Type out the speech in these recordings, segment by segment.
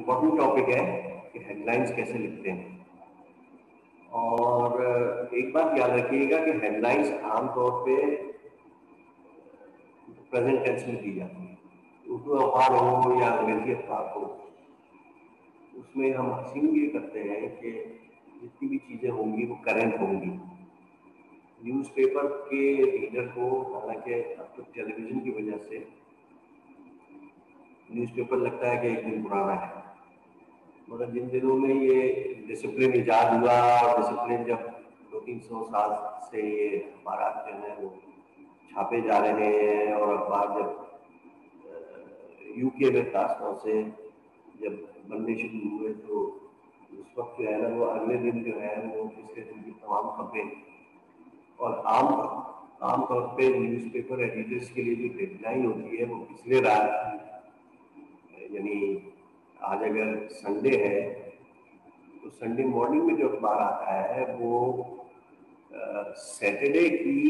Important topic है कि headlines कैसे लिखते हैं। और एक बात याद रखिएगा कि हेडलाइंस आमतौर पे प्रेजेंट टेंस में दी जाती है। उर्दू अखबार हो या अंग्रेजी अखबार हो, उसमें हम असीम ये करते हैं कि जितनी भी चीज़ें होंगी वो करंट होंगी। न्यूज़पेपर के रीडर को, हालांकि अब तो टेलीविज़न की वजह से न्यूज़पेपर लगता है कि एक दिन पुराना है, मगर जिन दिनों में ये डिसिप्लिन ईजाद हुआ और डिसिप्लिन जब 200-300 साल से ये अखबार जो है वो छापे जा रहे हैं, और अखबार जब यूके में खासतौर से जब बनने शुरू हुए तो उस वक्त जो है ना वो अगले दिन जो है वो पिछले दिन की तमाम खबरें, और आम तौर पे न्यूज़पेपर एडिटर्स के लिए जो डेडलाइन होती है वो पिछले रात की, यानी आज अगर संडे है तो संडे मॉर्निंग में जो अखबार आता है वो सैटरडे की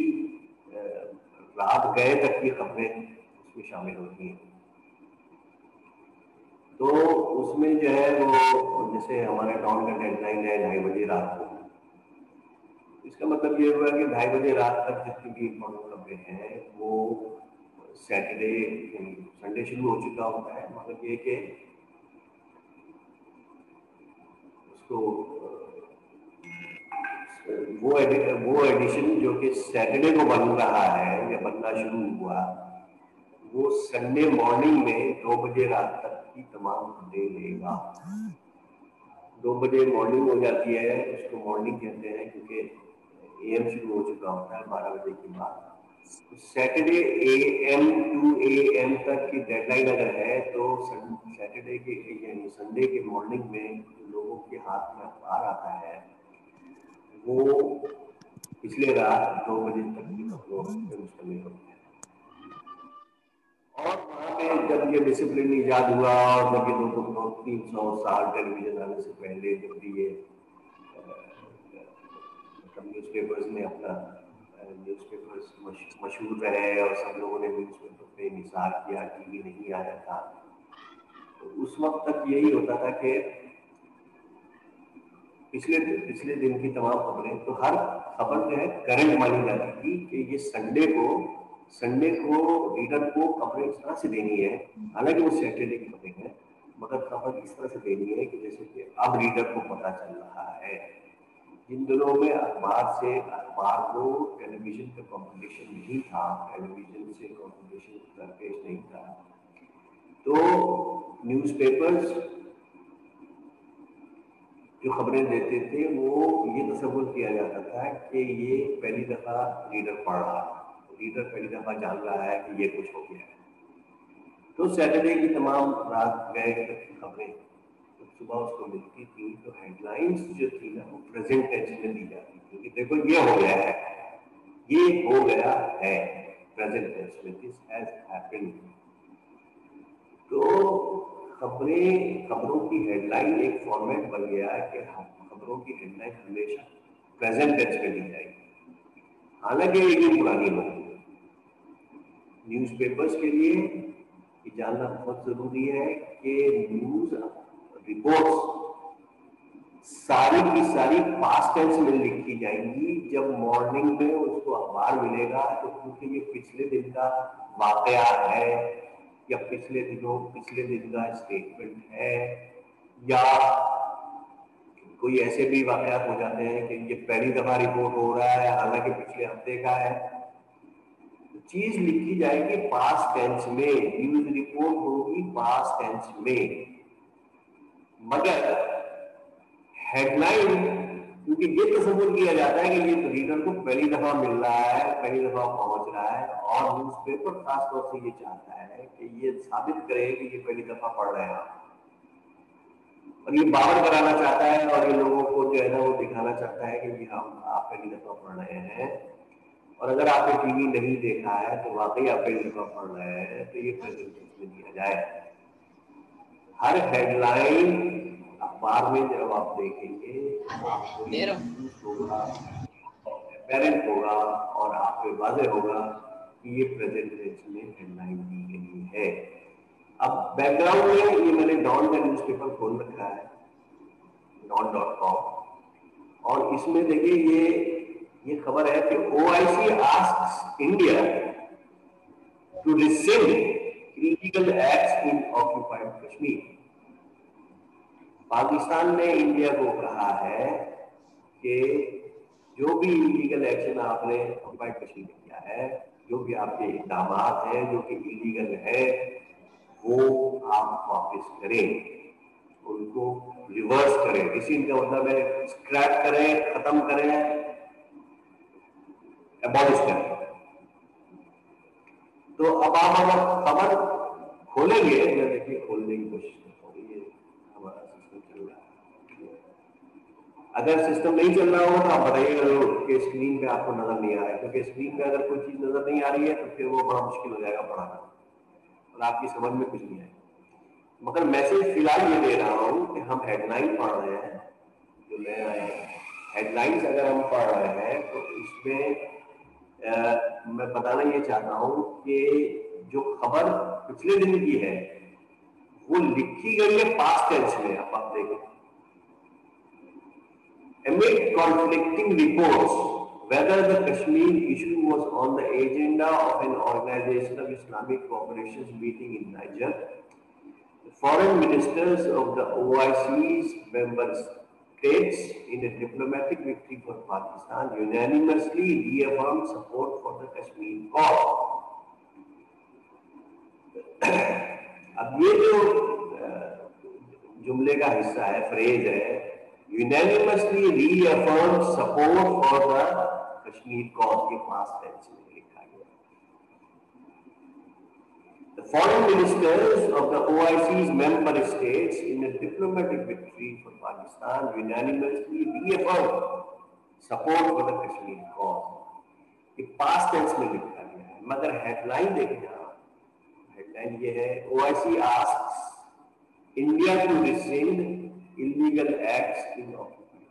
रात गए तक की खबरें उसमें शामिल होती हैं। तो उसमें जो है वो जैसे हमारे टाउन का डेडलाइन है 2:30 बजे रात को, इसका मतलब ये हुआ कि 2:30 बजे रात तक जितनी भी इम्पोर्टेंट खबरें हैं वो सैटरडे संडे शुरू हो चुका होता है। मतलब ये कि उसको वो एडिशन जो कि सैटरडे को बन रहा है या बनना शुरू हुआ, वो संडे मॉर्निंग में 2 बजे रात तक की तमाम खबरें लेगा। 2 बजे मॉर्निंग हो जाती है, उसको मॉर्निंग कहते हैं क्योंकि एएम शुरू हो चुका होता है 12 बजे के बाद। सैटरडे एएम टू एएम तक की डेडलाइन अगर है तो सैटरडे के यानी संडे के मॉर्निंग में लोगों के हाथ में अखबार आता है वो पिछले रात 2 बजे तक की खबरों पे मुश्तमिल होती है। और वहाँ पे जब ये डिसिप्लिन ईजाद हुआ और जब ये 200-300 साल टेलीविजन आने से पहले जब भी ये मतलब न्यूज़पेपर्स में अपना न्यूज़पेपर्स मशहूर रहे और सब लोगों ने न्यूज़पेपर पे निसार किया, टीवी नहीं आया था, तो उस वक्त तक यही होता था कि पिछले दिन की तमाम खबरें, तो हर खबर जो है करंट मानी जाती थी कि ये संडे को रीडर को खबरें इस तरह से देनी है, हालांकि वो सैटरडे की खबरें हैं, मगर खबर इस तरह से देनी है कि जैसे कि अब रीडर को पता चल रहा है। इन दिनों में अखबार को टेलीविजन का कंपटीशन नहीं था, टेलीविजन से कंपटीशन दरपेश नहीं था, तो न्यूज़पेपर्स जो खबरें देते थे वो ये तसव्वुर किया जाता था कि ये पहली दफ़ा रीडर पढ़ रहा है, रीडर पहली दफ़ा जान रहा है कि ये कुछ हो गया है। तो सैटरडे की तमाम रात गए तक की खबरें तो सुबह उसको मिलती थी, तो हेडलाइंस जो थी ना वो प्रेजेंट टेंस में दी जाती थी कि देखो ये हो गया है, ये हो गया है, प्रेजेंट टेंस में, दिस हैज हैपेंड। तो खबरों की हेडलाइन एक फॉर्मेट बन गया है कि खबरों की हेडलाइन हमेशा प्रेजेंट टेंस में दी जाएगी, हालांकि एक दिन पुरानी होगी। न्यूज़पेपर्स के लिए ये जानना बहुत जरूरी है कि न्यूज रिपोर्ट्स सारी की सारी पास्ट टेंस में लिखी जाएंगी। जब मॉर्निंग में उसको अखबार मिलेगा तो क्योंकि ये पिछले दिन का वाकया है या पिछले दिन का स्टेटमेंट है, या कोई ऐसे भी वाकयात हो जाते हैं कि ये पहली दफा रिपोर्ट हो रहा है हालांकि पिछले हफ्ते का है, तो चीज लिखी जाएगी पास्ट टेंस में, न्यूज रिपोर्ट होगी पास्ट टेंस में। मगर हेडलाइन, क्योंकि ये तसव्वुर किया जाता है कि ये रीडर को पहली दफा मिल रहा है, पहली दफा पहुंच रहा है, और न्यूज़पेपर खासतौर से ये चाहता है कि ये साबित करे कि ये पहली दफा पढ़ रहे हैं, और ये बावर कराना चाहता है, और ये लोगों को जो है ना वो दिखाना चाहता है कि आप पहली दफा पढ़ रहे हैं, और अगर आपने टीवी नहीं देखा है तो वाकई आप पहली दफा पढ़ रहे हैं, तो ये प्रेजेंटेशन में दिया जाए। हर हेडलाइन अखबार में जब आप देखेंगे आपको होगा, अपेरेंट होगा और आप पे वाज़ेह होगा कि ये प्रेजेंटेशन में हेडलाइन दी गई है। अब बैकग्राउंड में ये मैंने डॉन का न्यूज पेपर खोल रखा है, don.com, और इसमें देखिए ये खबर है कि OIC asks India to rescind illegal acts in occupied Kashmir. Pakistan ने इंडिया को कहा है कि जो भी इलीगल एक्शन आपने ऑक्युपाइड कश्मीर में किया है, जो भी आपके इक़दाम हैं जो कि इलीगल है, वो आप वापस करें, उनको रिवर्स करें। इसी का मतलब है स्क्रैप करें, खत्म करें, एबॉलिश करें। तो अब आप अगर खबर खोलेंगे, मैं देखिए खोलने की कोशिश करता हूँ, ये हमारा सिस्टम चल रहा है। अगर सिस्टम नहीं चल रहा हो तो आप बताइएगा कि स्क्रीन पे आपको नजर नहीं आ रहा है, क्योंकि स्क्रीन पे अगर कोई चीज नजर नहीं आ रही है तो फिर वो बड़ा मुश्किल हो जाएगा पढ़ाना और आपकी समझ में कुछ नहीं आएगा। मगर मैसेज फिलहाल ये दे रहा हूँ कि हम हेडलाइन पढ़ रहे हैं, जो नए आए हैं हेडलाइंस अगर हम पढ़ रहे हैं तो इसमें मैं बताना ये चाहता हूँ कि जो खबर पिछले दिन की है वो लिखी गई है पास्ट टेंस में। आप देखें, amid conflicting reports whether the Kashmir issue was on the agenda of an Organization of Islamic Cooperation's meeting in Niger, the foreign ministers of the OIC's member states, in a diplomatic victory for Pakistan, unanimously reaffirmed support for the Kashmir cause. अब ये जो जुमले का हिस्सा है, phrase है, unanimously reaffirmed support for the Kashmir cause के past tense में लिखा गया। The foreign ministers of the OIC's member states, in a diplomatic victory for Pakistan, unanimously reaffirmed support for the Kashmir cause। ये past tense में लिखा गया है, मगर हेडलाइन देखिए आप, हेडलाइन ये है OIC asks India to rescind illegal acts in occupied Kashmir।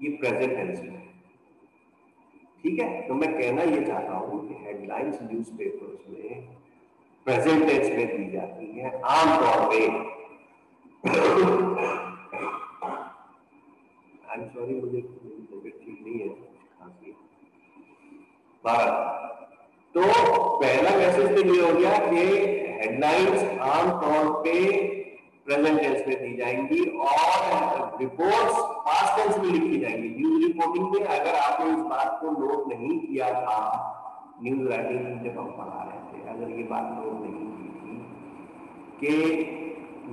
ये प्रेजेंट टेंस में, ठीक है। तो मैं कहना ये चाहता हूं कि हेडलाइंस न्यूज़पेपर्स में प्रेजेंट टेंस में दी जाती हैं आमतौर पे। आई एम सॉरी, मुझे तबीयत ठीक नहीं है, खांसी। तो पहला मैसेज तो ये हो गया कि हेडलाइंस आमतौर पे प्रेजेंट टेंस में दी जाएंगी और रिपोर्ट्स पास्ट टेंस में लिखी जाएंगी। न्यूज रिपोर्टिंग में अगर आपने इस बात को नोट नहीं किया था, न्यूज राइटिंग जब हम पढ़ा रहे थे, अगर ये बात नोट नहीं की थी कि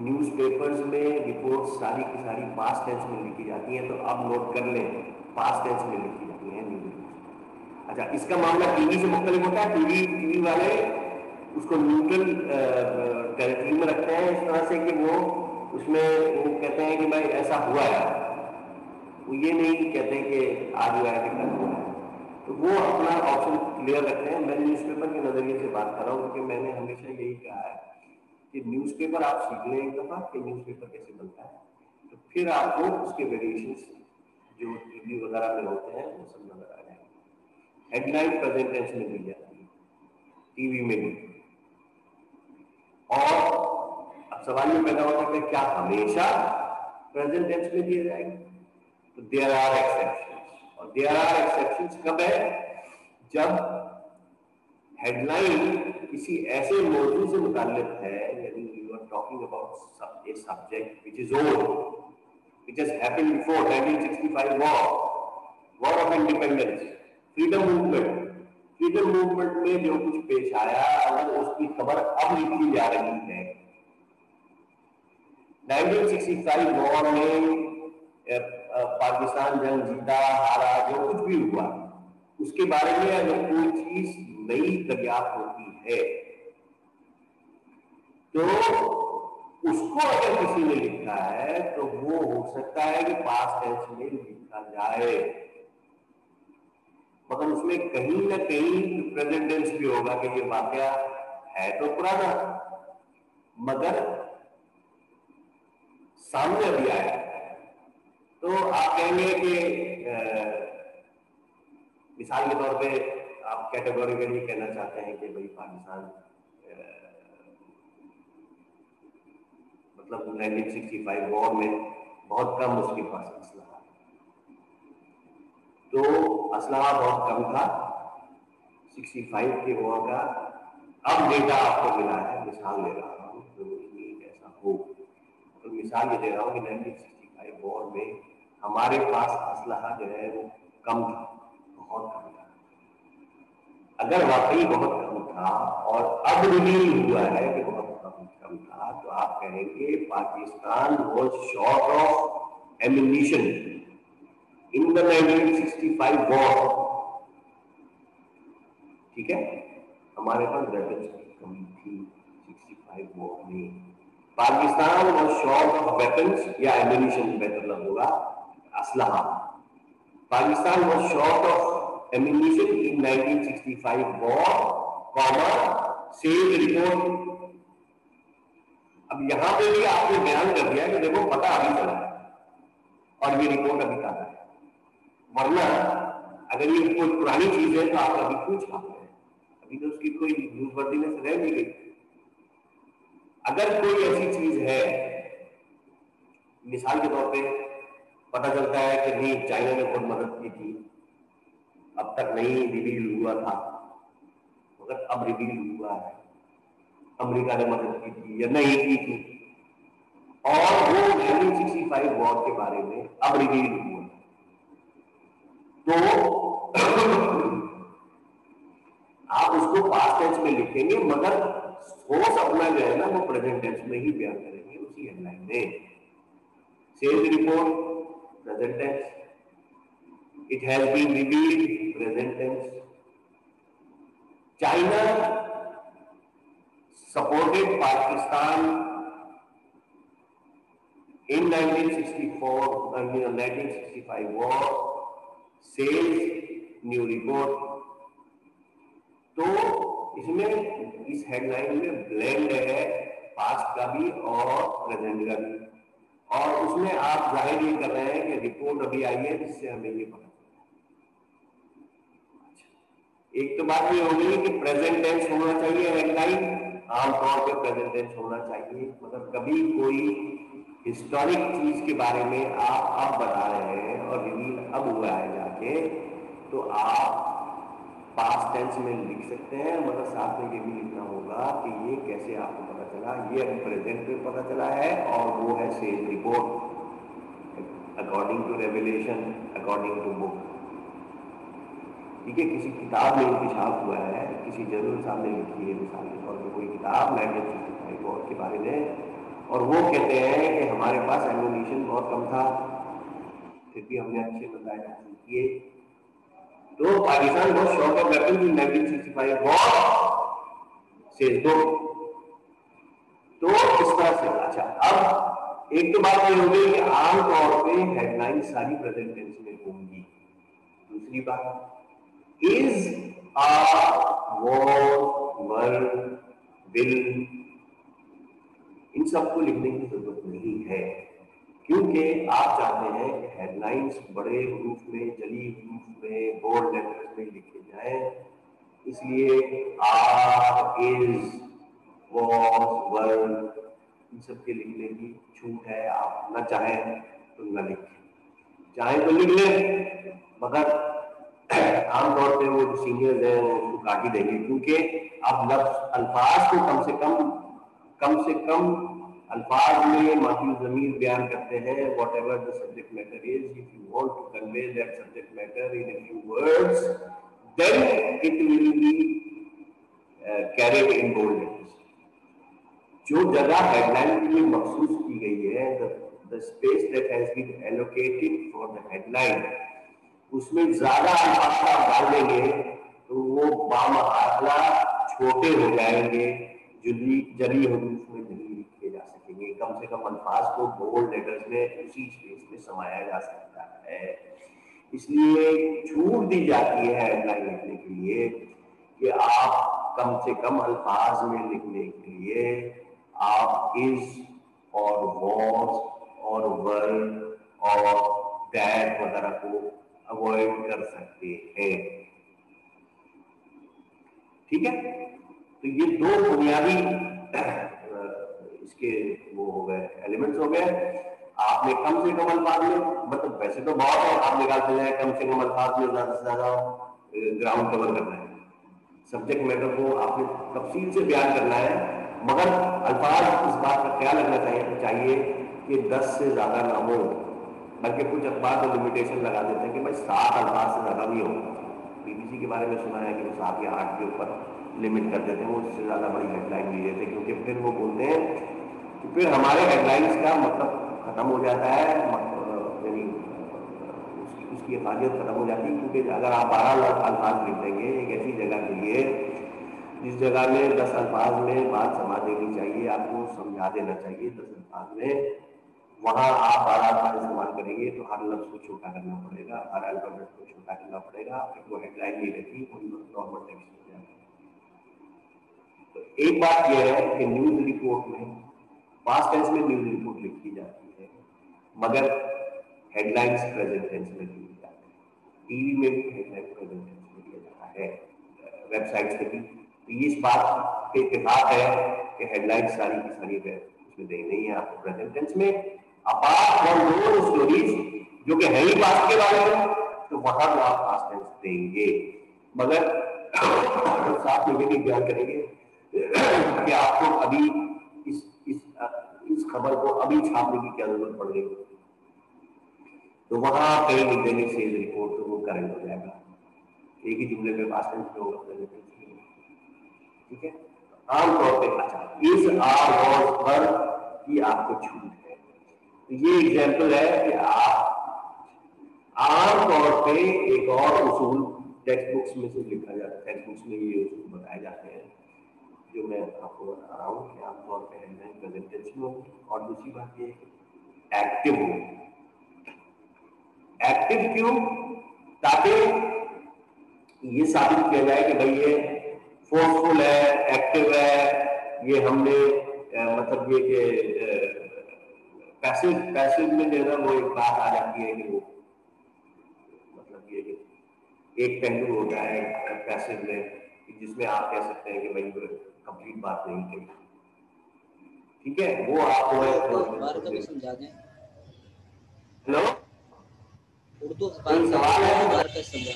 न्यूज़पेपर्स में रिपोर्ट्स सारी की सारी पास्ट टेंस में लिखी जाती हैं, तो अब नोट कर लें, पास्ट टेंस में लिखी जाती हैं न्यूज रिपोर्ट्स। अच्छा, इसका मामला टीवी से मुख्तलिफ होता है। टीवी वाले उसको न्यूट्रल टेरिटरी में रखते हैं इस तरह से कि वो उसमें वो कहते हैं कि भाई ऐसा हुआ है, वो ये नहीं कहते हैं कि आज हुआ है कि कल हुआ है, तो वो अपना ऑप्शन क्लियर रखते हैं। मैं न्यूज़पेपर के नजरिए से बात कर रहा हूँ, क्योंकि मैंने हमेशा यही कहा है कि न्यूज़पेपर आप सीख लें एक दफा कि न्यूज़पेपर कैसे बनता है, तो फिर आपको उसके वेरिएशंस जो टीवी वगैरह में होते हैं वो सब नजर आ जाएंगे। हेडलाइन प्रेजेंट टेंस में दी जाती है, टीवी में भी। और अब सवाल ये पैदा होता है कि क्या हमेशा प्रेजेंट टेंस में दिए जाएंगे? तो देयर आर एक्सेप्शंस, और देयर आर एक्सेप्शंस कब है? जब हेडलाइन किसी ऐसे मौजूद से मुताल्लिक है, यानी you are talking about a subject which is old, which has happened before 1965 war of independence, freedom movement में जो कुछ पेश आया, अगर उसकी खबर अब लिखी जा रही है, 1965 वॉर में पाकिस्तान जंग जीता हारा, जो कुछ भी हुआ, उसके बारे में अगर कोई चीज नई दरियाफ्त होती है, तो उसको अगर किसी ने लिखा है तो वो हो सकता है कि पास्ट टेंस में लिखा जाए, मगर उसमें कहीं ना कहीं प्रेजेंट टेंस भी होगा कि ये वाकया है तो पुराना, मगर सामने अभी आया। तो आप कहेंगे कि मिसाल के तौर पे आप कैटेगोरिकली कहना चाहते हैं कि भाई पाकिस्तान मतलब 1965 वॉर में बहुत कम उसके पास असलहा, तो असलहा बहुत कम था 65 के वॉर का। अब डेटा आपको मिला है, मिसाल ले रहा हूँ तो ऐसा हो, तो मिसाल ये दे रहा हूँ कि 1965 वॉर में हमारे पास असलहा जो है वो कम था, बहुत कम था। अगर वाकई बहुत कम था और अब रिवील हुआ है कि बहुत कम था, तो आप कहेंगे Pakistan was short of ammunition in the 1965 war. ठीक है, हमारे पास वेपन्स की कमी थी 65 वॉर में। Pakistan was short of weapons या एम्यूनिशन बेहतर होगा, असलहा। Pakistan was short of ammunition in 1965 war, says report. अब यहां पे भी आपने बयान कर दिया कि देखो पता अभी चला और ये रिपोर्ट अभी ताजा है, वरना अगर ये कोई पुरानी चीज है तो आप अभी पूछ पाते हैं, अभी तो उसकी कोई न्यूज वर्दीनेस रह नहीं गई। अगर कोई ऐसी चीज है, मिसाल के तौर पे पता चलता है कि नहीं चाइना ने बहुत मदद की थी, अब तक नहीं रिवील हुआ था मगर अब रिवील हुआ है, अमेरिका ने मदद की थी या नहीं की थी, और वो 1965 वॉर के बारे में अब रिवील हुआ, तो आप उसको पास्ट टेंस में लिखेंगे मगर सोर्स अपना जो है ना वो प्रेजेंट टेंस में ही बयान करेंगे उसी हेडलाइन में। Says report present tense, it has been revealed present tense. China supported Pakistan in 1965 war, says new report. तो इसमें इस हेडलाइन में ब्लेंड है पास्ट का भी और प्रेजेंट का भी, और उसमें आप जाहिर ये कर रहे हैं कि रिपोर्ट अभी आई है जिससे हमें ये पता। एक तो बात ये होगी कि प्रेजेंट टेंस होना चाहिए हेडलाइन, आमतौर पे प्रेजेंट टेंस होना चाहिए, मतलब कभी कोई हिस्टोरिक चीज के बारे में आप अब बता रहे हैं और रिवील अब हुआ है जाके, तो आप पास्ट टेंस में लिख सकते हैं, मगर साथ में ये भी लिखना होगा कि ये कैसे आपको पता चला, ये अभी प्रेजेंट में पता चला है और वो है says report according to revelation, according to book. ठीक है, किसी किताब में इंतशाफ हुआ है, किसी जर्नल साहब ने लिखी है मिसाल के तौर पर कोई किताब 1965 वॉर के बारे में, और वो कहते हैं कि हमारे पास एम्यूनिशन बहुत कम था, फिर भी हमने अच्छे नतीजे हासिल किए, तो पाकिस्तान बहुत short of weapons in 1965 war says दो। तो इस तरह से अच्छा, अब एक तो बात ये हो गई कि आमतौर पे हेडलाइन सारी प्रेजेंट टेंस में होंगी। दूसरी बात, is, are, was, were, will, इन सबको लिखने की जरूरत नहीं है, क्योंकि आप चाहते हैं कि हेडलाइंस बड़े हरूफ में, जली हरूफ में, बोल्ड लेटर्स में लिखे जाएं, इसलिए आर, इज, वॉज, वर, इन सबके लिखने की छूट है। आप न चाहें तो न लिखें, चाहे तो लिख लें, मगर आमतौर पे वो सीनियर्स हैं वो उसको काट ही देंगे, क्योंकि आप लफ्ज अल्फाज को कम से कम अल्फाज में माफी ज़मीर बयान करते हैं। Whatever the subject matter is, if you want to convey that subject matter in a few words, then it will be carried in bold letters. जो जगह हेडलाइन के लिए मखसूस की गई है, the space that has been allocated for the headline, उसमें ज्यादा अल्फाज आप डाल देंगे तो वो बामहाला छोटे हो जाएंगे, जली हरूफ में नहीं लिखे जा सकेंगे। कम से कम अल्फाज को बोल्ड लेटर्स में उसी स्पेस में समाया जा सकता है, इसलिए छूट दी जाती है हेडलाइन लिखने के लिए कि आप कम से कम अल्फाज में लिखने के लिए आप इज और वॉज और वर और दैट वगैरह को अवॉइड कर सकते हैं। ठीक है, تو یہ دو بنیادی اس کے وہ ہو گئے ایلیمنٹس ہو گئے. آپ نے کم سے کم الفاظ میں, مطلب ویسے تو بہت ہے, آپ نکالتے جائیں کم سے کم الفاظ میں زیادہ سے زیادہ گراؤنڈ کور کرنا ہے, سبجیکٹ میٹر کو آپ نے تفصیل سے بیان کرنا ہے, مگر الفاظ اس بات کا خیال رکھنا چاہیے کہ 10 سے زیادہ نہ ہو, بلکہ کچھ اخبار تو لمیٹیشن لگا دیتے ہیں کہ بھائی 7 الفاظ سے زیادہ نہیں ہو. بی بی سی کے بارے میں سنا ہے کہ وہ 7 یا 8 کے اوپر لمٹ کر دیتے ہیں, وہ اس سے زیادہ بڑی ہیڈ لائن نہیں دیتے, کیونکہ پھر وہ بولتے ہیں کہ پھر ہمارے ہیڈ لائنس کا مطلب ختم ہو جاتا ہے, یعنی اس کی افادیت ختم ہو جاتی ہے. کیونکہ اگر آپ 12 الفاظ لکھ دیں گے ایک ایسی جگہ کے لیے جس جگہ میں 10 الفاظ میں بات سما دینی چاہیے, آپ کو سمجھا دینا چاہیے 10 الفاظ میں, وہاں آپ 12 الفاظ استعمال کریں گے تو ہر لفظ کو چھوٹا کرنا پڑے گا, ہر الفابیٹ کو چھوٹا کرنا پڑے گا, پھر وہ ہیڈ لائن نہیں رہتی, وہ نارمل ٹیکسٹ ہو جائے گا. تو ایک بات یہ ہے کہ نیوز رپورٹ میں پاسٹ ٹینس میں نیوز رپورٹ لکھی جاتی ہے, مگر ہیڈ لائنس پریزنٹ ٹینس میں لکھی جاتی ہے. ٹی وی میں بھی ہیڈ لائن پریزنٹ ٹینس میں لیا جاتا ہے, ویب سائٹس پہ بھی. تو یہ اس بات پہ اتفاق ہے کہ ہیڈ لائن ساری کی ساری اس میں دینی نہیں ہے آپ کو پریزنٹ ٹینس میں, اپارٹ فرام دوز اسٹوریز جو کہ ہے ہی پاسٹ کے بارے میں, تو وہاں پہ آپ پاسٹ ٹینس دیں گے, مگر ساتھ میں یہ بھی بیان کریں گے کہ آپ کو ابھی اس خبر کو ابھی چھاپنے کی کیا ضرورت پڑ گئی, تو وہاں کہیں لکھ دیں گے سیز رپورٹ, تو وہ کرنٹ ہو جائے گا. ایک ہی جملے میں پاسٹ ٹینس میں ہوگا. ٹھیک ہے, عام طور پہ اچھا اس آر اور پر کی آپ کو چھوٹ ہے. یہ ایگزامپل ہے کہ آپ عام طور پہ ایک اور اصول ٹیکسٹ بکس میں سے لکھا جاتا ہے, ٹیکسٹ بکس میں یہ اصول بتائے جاتے ہیں جو میں آپ کو بتا رہا ہوں کہ عام طور پہ ہیڈ لائن پریزنٹیشن ہوگی. اور دوسری بات یہ ہے کہ ایکٹیو ہوگی. ایکٹیو کیوں؟ تاکہ یہ ثابت کیا جائے کہ بھائی یہ فورسفل ہے, ایکٹیو ہے, یہ ہم نے مطلب یہ کہ پیسو میں جو ہے نا وہ ایک بات آ جاتی ہے کہ وہ مطلب یہ ایک پہلو ہوتا ہے پیسو میں جس میں آپ کہہ سکتے ہیں کہ بھائی کمپلیٹ بات نہیں کہی. ٹھیک ہے, وہ آپ کو اردو اخبار کا بھی سمجھا دیں. ہلو, اردو اخبار کوئی کا سوال اردو ہے؟ اخبار کا سمجھا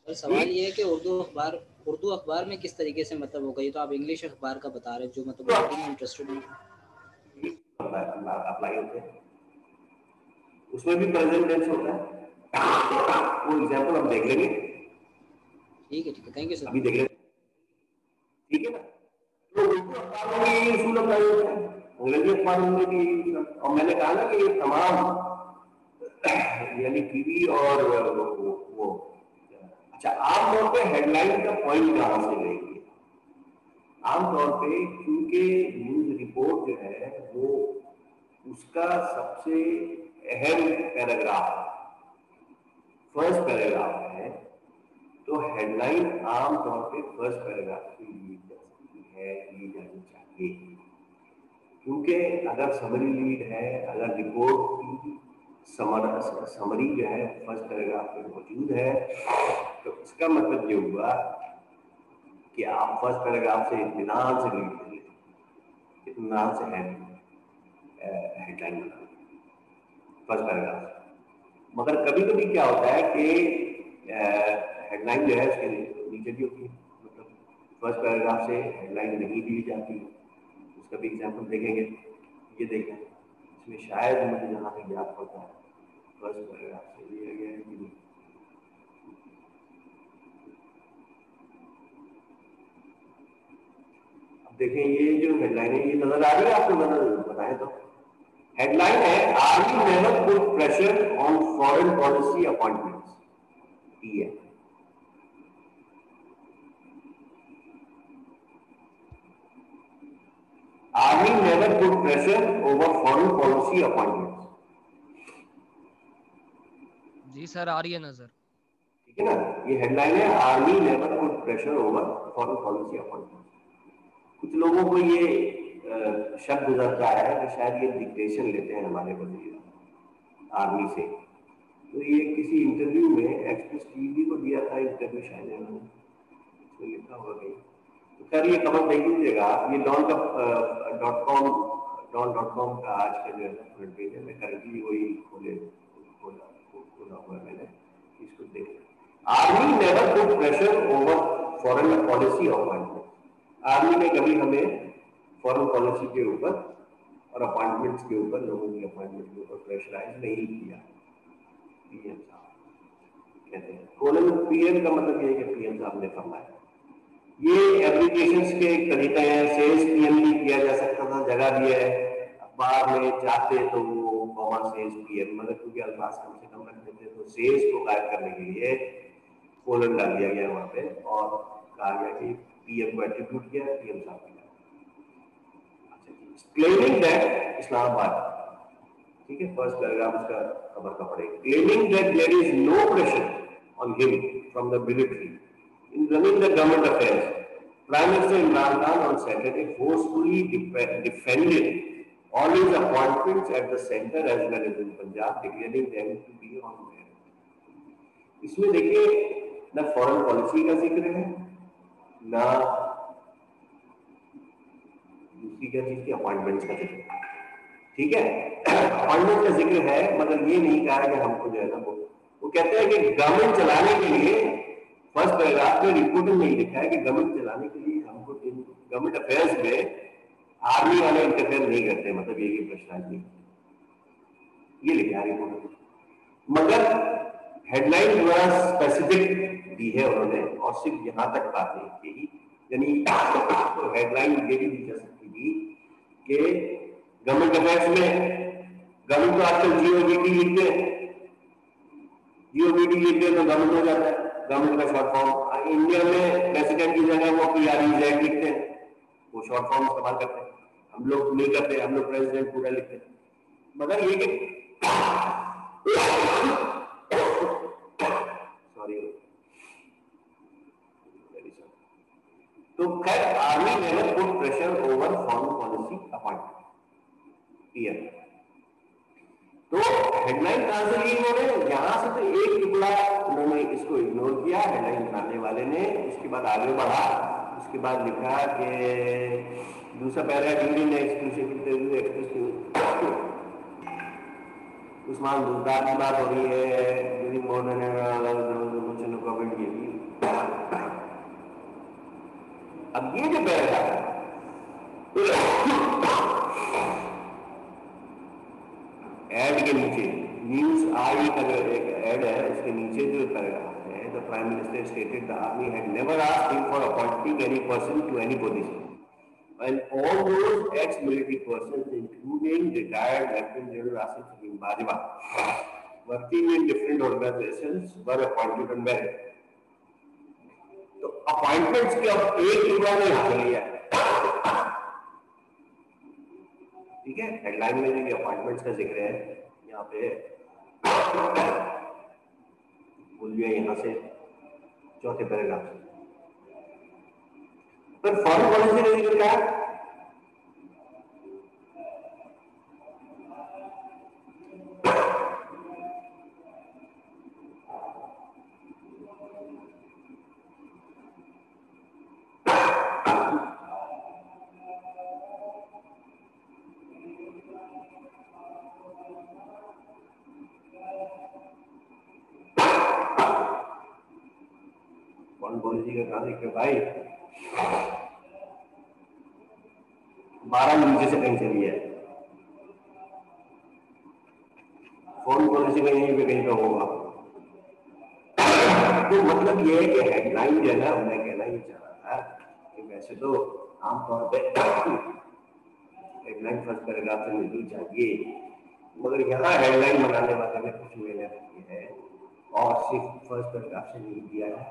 دیں. سوال یہ ہے کہ اردو اخبار میں کس طریقے سے مطلب ہو گئی, تو آپ انگلش اخبار کا بتا رہے جو مطلب اردو میں انٹرسٹڈ ہوں. اپلائی ہوتے ہیں اس میں بھی پریزنٹ ٹینس ہوتا ہے. وہ ایگزامپل ہم دیکھ لیں گے. ٹھیک ہے, تھینک یو سر. ابھی دیکھ لیں, ٹھیک ہے نا. تو اردو اخباروں میں یہ اصول اپلائی ہوتا ہے, انگریزی اخباروں میں بھی یہ اصول. اور میں نے کہا نا کہ یہ تمام یعنی ٹی وی اور وہ اچھا عام طور پہ ہیڈ لائن کا پوائنٹ کہاں سے لیں گے. عام طور پہ کیونکہ نیوز رپورٹ جو ہے وہ اس کا سب سے اہم پیراگراف فرسٹ پیراگراف ہے, تو ہیڈ لائن عام طور پہ فرسٹ پیراگراف کی لی جا سکتی ہے, لی جانی چاہیے. کیونکہ اگر سمری لیڈ ہے, اگر رپورٹ کی سمری جو ہے فرسٹ پیراگراف میں موجود ہے, تو اس کا مطلب یہ ہوا کہ آپ فرسٹ پیراگراف سے اطمینان سے لیڈ کر لیں, اطمینان سے ہیڈ لائن بنا لیں فرسٹ پیراگراف سے. مگر کبھی کبھی کیا ہوتا ہے کہ ہیڈ لائن جو ہے اس کے نیچے بھی ہوتی ہے, مطلب فرسٹ پیراگراف سے ہیڈ لائن نہیں دی جاتی. اس کا بھی ایگزامپل دیکھیں گے. یہ دیکھیں اس میں شاید مجھے جہاں تک یاد پڑتا ہے فرسٹ پیراگراف سے دیا گیا ہے کہ نہیں. دیکھیں یہ جو ہیڈ لائن ہے یہ نظر آ رہی ہے آپ کو, نظر بتائیں تو. ہیڈ لائن ہے army never put pressure on foreign policy appointments, ٹی ہے. Army never put pressure over foreign policy appointments. جی سر آ رہی ہے نظر. ٹھیک ہے نا, یہ ہیڈ لائن ہے army never put pressure over foreign policy appointments. کچھ لوگوں کو یہ شک گزرتا ہے کہ شاید یہ ڈکٹیشن لیتے ہیں ہمارے وزیر آرمی سے. تو یہ کسی انٹرویو میں ایکسپریس ٹی وی کو دیا تھا انٹرویو, شاید اس میں لکھا ہوا کہ तो खैर ये खबर देख लीजिएगा आप, ये डॉन का .com का आज का जो है ना फ्रंट पेज है, मैं करंटली वही खोला हुआ है मैंने, इसको देख। Army never put pressure over foreign policy appointment. Army ने कभी हमें फॉरेन पॉलिसी के ऊपर और अपॉइंटमेंट्स के ऊपर, लोगों की अपॉइंटमेंट के ऊपर प्रेशराइज नहीं किया। पीएम साहब कहते हैं, कोलन पीएम का मतलब ये है कि पीएम साहब ने फरमाया। ये एप्लीकेशंस के एक तरीका है, सेल्स पीएम भी किया जा सकता था, जगह भी है अखबार में, चाहते तो वो कॉमा सेल्स पीएम, मगर क्योंकि अल्फाज कम से कम रखते थे तो सेल्स को गायब करने के लिए कोलन डाल दिया गया वहां पे और कहा गया कि पीएम को एट्रीब्यूट किया, पीएम साहब किया। क्लेमिंग दैट इस्लामाबाद, ठीक है, फर्स्ट पैराग्राफ उसका खबर का पढ़ेगा। Claiming that there is no pressure on him from the military in running the government affairs, Prime Minister Imran Khan on Saturday forcefully defended all his appointments at the center as well as in Punjab, declaring them to be on merit. इसमें देखिए न foreign policy का जिक्र है, न दूसरी क्या चीज की अपॉइंटमेंट्स का जिक्र है। ठीक है, अपॉइंटमेंट का जिक्र है मगर ये नहीं कहा कि हमको जो है ना वो कहते हैं कि गवर्नमेंट चलाने के लिए, फर्स्ट पैराग्राफ में रिपोर्टिंग नहीं लिखा है कि गवर्नमेंट चलाने के लिए हमको गवर्नमेंट अफेयर्स में आर्मी वाले इंटरफेयर नहीं करते, मतलब ये प्रश्न नहीं, ये लिखा है रिपोर्ट में। मगर हेडलाइन द्वारा स्पेसिफिक दी है उन्होंने और सिर्फ यहां तक बात नहीं की, यानी तो हेडलाइन ये भी दी जा सकती थी कि गवर्नमेंट अफेयर्स में, गवर्नमेंट तो आजकल जीओबीटी लिखते हैं, जीओबीटी लिखते हैं तो गवर्नमेंट हो जाता है, गवर्नमेंट का शॉर्ट फॉर्म। इंडिया में प्रेसिडेंट की जगह वो PREZ लिखते हैं, वो शॉर्ट फॉर्म इस्तेमाल करते हैं, हम लोग नहीं करते, हम लोग प्रेसिडेंट पूरा लिखते हैं। मगर ये कि सॉरी, तो खैर army never put pressure over foreign policy appointment PM. तो हेडलाइन कहां से ली उन्होंने, यहां से तो एक टुकड़ा उन्होंने इसको इग्नोर किया हेडलाइन बनाने वाले ने, उसके बाद आगे बढ़ा, उसके बाद लिखा कि दूसरा paragraph Indian exclusive interview express Usman Buzdar की बात हो रही है, कमेंट की। अब ये जो पैराग्राफ है एड के नीचे, न्यूज आई का जो एक एड है उसके नीचे जो पैराग्राफ है, the prime minister stated the army had never asked him for appointing any person to any position and all those ex-military persons including retired Lieutenant General Asim Salim Bajwa working in different organizations were appointed on merit. तो appointments के अब एक टुकड़ा ने यहाँ लिया है, ठीक है, हेडलाइन में जो अपॉइंटमेंट्स का जिक्र है यहाँ पे बोल दिया यहाँ से चौथे पैराग्राफ से, पर फॉरेन पॉलिसी का जिक्र क्या है? पॉलिसी का कहा जिक्र भाई 12 नीचे से कहीं चली है, फॉरेन पॉलिसी का यहीं पे कहीं पे होगा। तो मतलब ये है कि हेडलाइन जो है ना, मैं कहना ये चाह रहा था कि वैसे तो आमतौर पे हेडलाइन फर्स्ट पैराग्राफ से मिलनी चाहिए, मगर यहाँ हेडलाइन बनाने वाले ने कुछ मेहनत की है और सिर्फ फर्स्ट पैराग्राफ से नहीं किया है,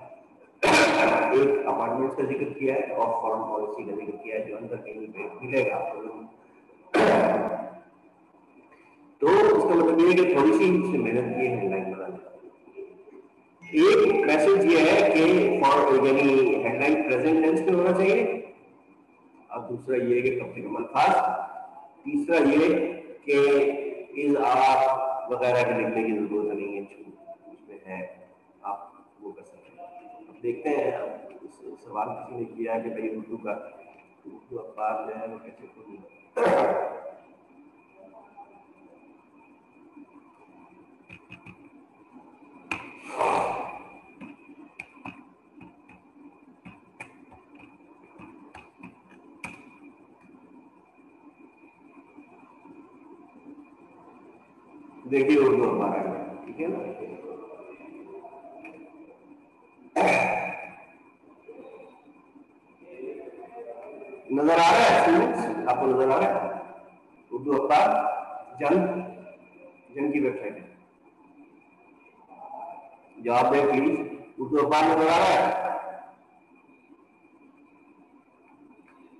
एक अपार्टमेंट का जिक्र किया है और फॉरेन पॉलिसी का जिक्र किया है जो अंदर कहीं पे मिलेगा आपको लोग। तो इसका मतलब ये है कि थोड़ी सी इससे मेहनत की है हेडलाइन बनाने। एक मैसेज ये है कि यानी हेडलाइन प्रेजेंट टेंस में होना चाहिए, और दूसरा ये है कि कम से कम अल्फाज, तीसरा ये कि इज आप वगैरह के लिखने की जरूरत नहीं है, उसमें है आप वो कर सकते हैं। अब देखते हैं सवाल किसी ने किया कि भाई उर्दू अखबार जो है वो कैसे खोलूं। देखिए उर्दू अखबार है, ठीक है ना। नजर आ रहा है स्टूडेंट्स, आपको नजर आ रहा है? उर्दू अखबार जंग की वेबसाइट है, जवाब दें प्लीज। उर्दू अखबार नजर आ रहा है?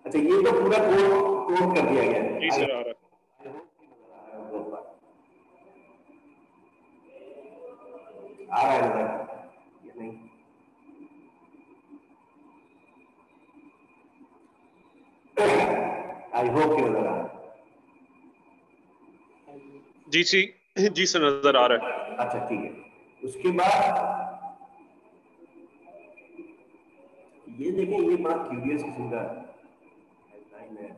अच्छा, ये तो पूरा कोड कर दिया गया है। जी सर, आ रहा है। आ रहा है नजर या नहीं? आई होप कि नजर आ रहा है। जी सर, नजर आ रहा है। अच्छा ठीक है। उसके बाद ये देखें, ये बड़ा क्यूरियस किस्म का हेडलाइन है।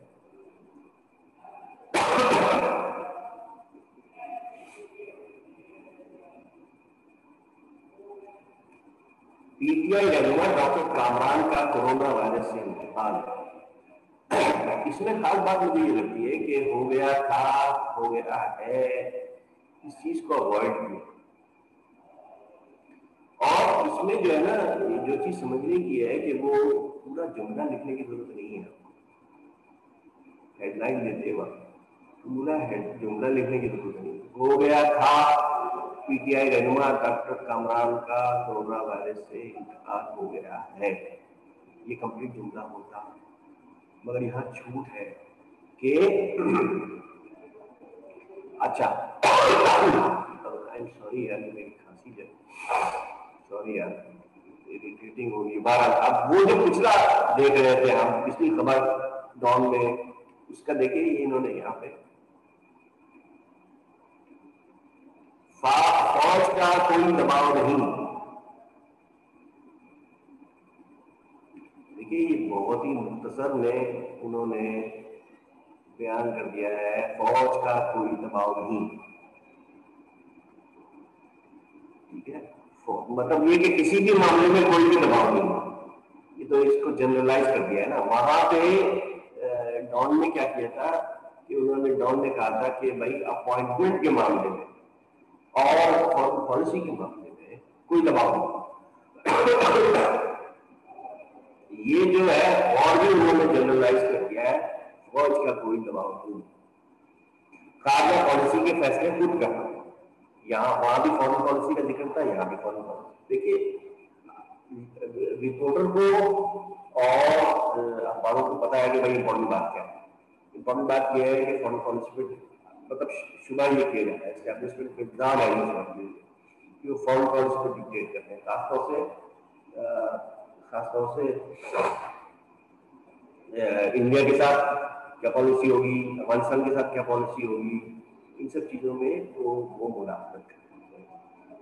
पीटीआई रहनुमा डॉक्टर कामरान का कोरोना वायरस से इंतकाल। इसमें खास बात मुझे ये लगती है कि हो गया था, हो गया है, इस चीज को अवॉइड किया। और इसमें जो है ना, जो चीज समझने की है कि वो पूरा जुमला लिखने की जरूरत नहीं है। हेडलाइन देते वक्त पूरा जुमला लिखने की जरूरत नहीं। हो गया था, पीटीआई रहनुमा डॉक्टर कामरान का कोरोना वायरस से इंतकाल हो गया है, ये कंप्लीट जुमला होता है। मगर यहाँ छूट है कि अच्छा आई एम सॉरी यार, मेरी खांसी है, सॉरी यार, इरिटेटिंग हो गई बार। अब वो जो पिछला देख रहे थे हम, पिछली खबर डॉन में, उसका देखिए इन्होंने यहाँ पे फौज का कोई दबाव नहीं। देखिए ये बहुत ही मुख्तसर में उन्होंने बयान कर दिया है, फौज का कोई दबाव नहीं। ठीक है, मतलब ये कि किसी भी मामले में कोई भी दबाव नहीं, ये तो इसको जनरलाइज कर दिया है ना। वहां पे डॉन ने क्या किया था कि डॉन ने कहा था कि भाई अपॉइंटमेंट के मामले में और फॉरेन पॉलिसी के मामले में कोई दबाव नहीं। ये जो है और भी उन्होंने जनरलाइज कर दिया है, फौज का कोई दबाव नहीं। खारजा पॉलिसी के फैसले खुद करना, यहाँ वहां भी फॉरेन पॉलिसी का जिक्र था, यहाँ भी फॉरेन पॉलिसी। देखिए रिपोर्टर को और अखबारों को पता है कि भाई इंपॉर्टेंट बात क्या है। इंपॉर्टेंट बात यह है कि फॉरेन पॉलिसी पे मतलब शुमार ये किया जाता है, एस्टैब्लिशमेंट का इंतजाम है कि वो फॉरेन पॉलिसी को डिक्टेट करते हैं। खासतौर से इंडिया के साथ क्या पॉलिसी होगी, अफगानिस्तान के साथ क्या पॉलिसी होगी, इन सब चीजों में वो मुदाखलत करते हैं।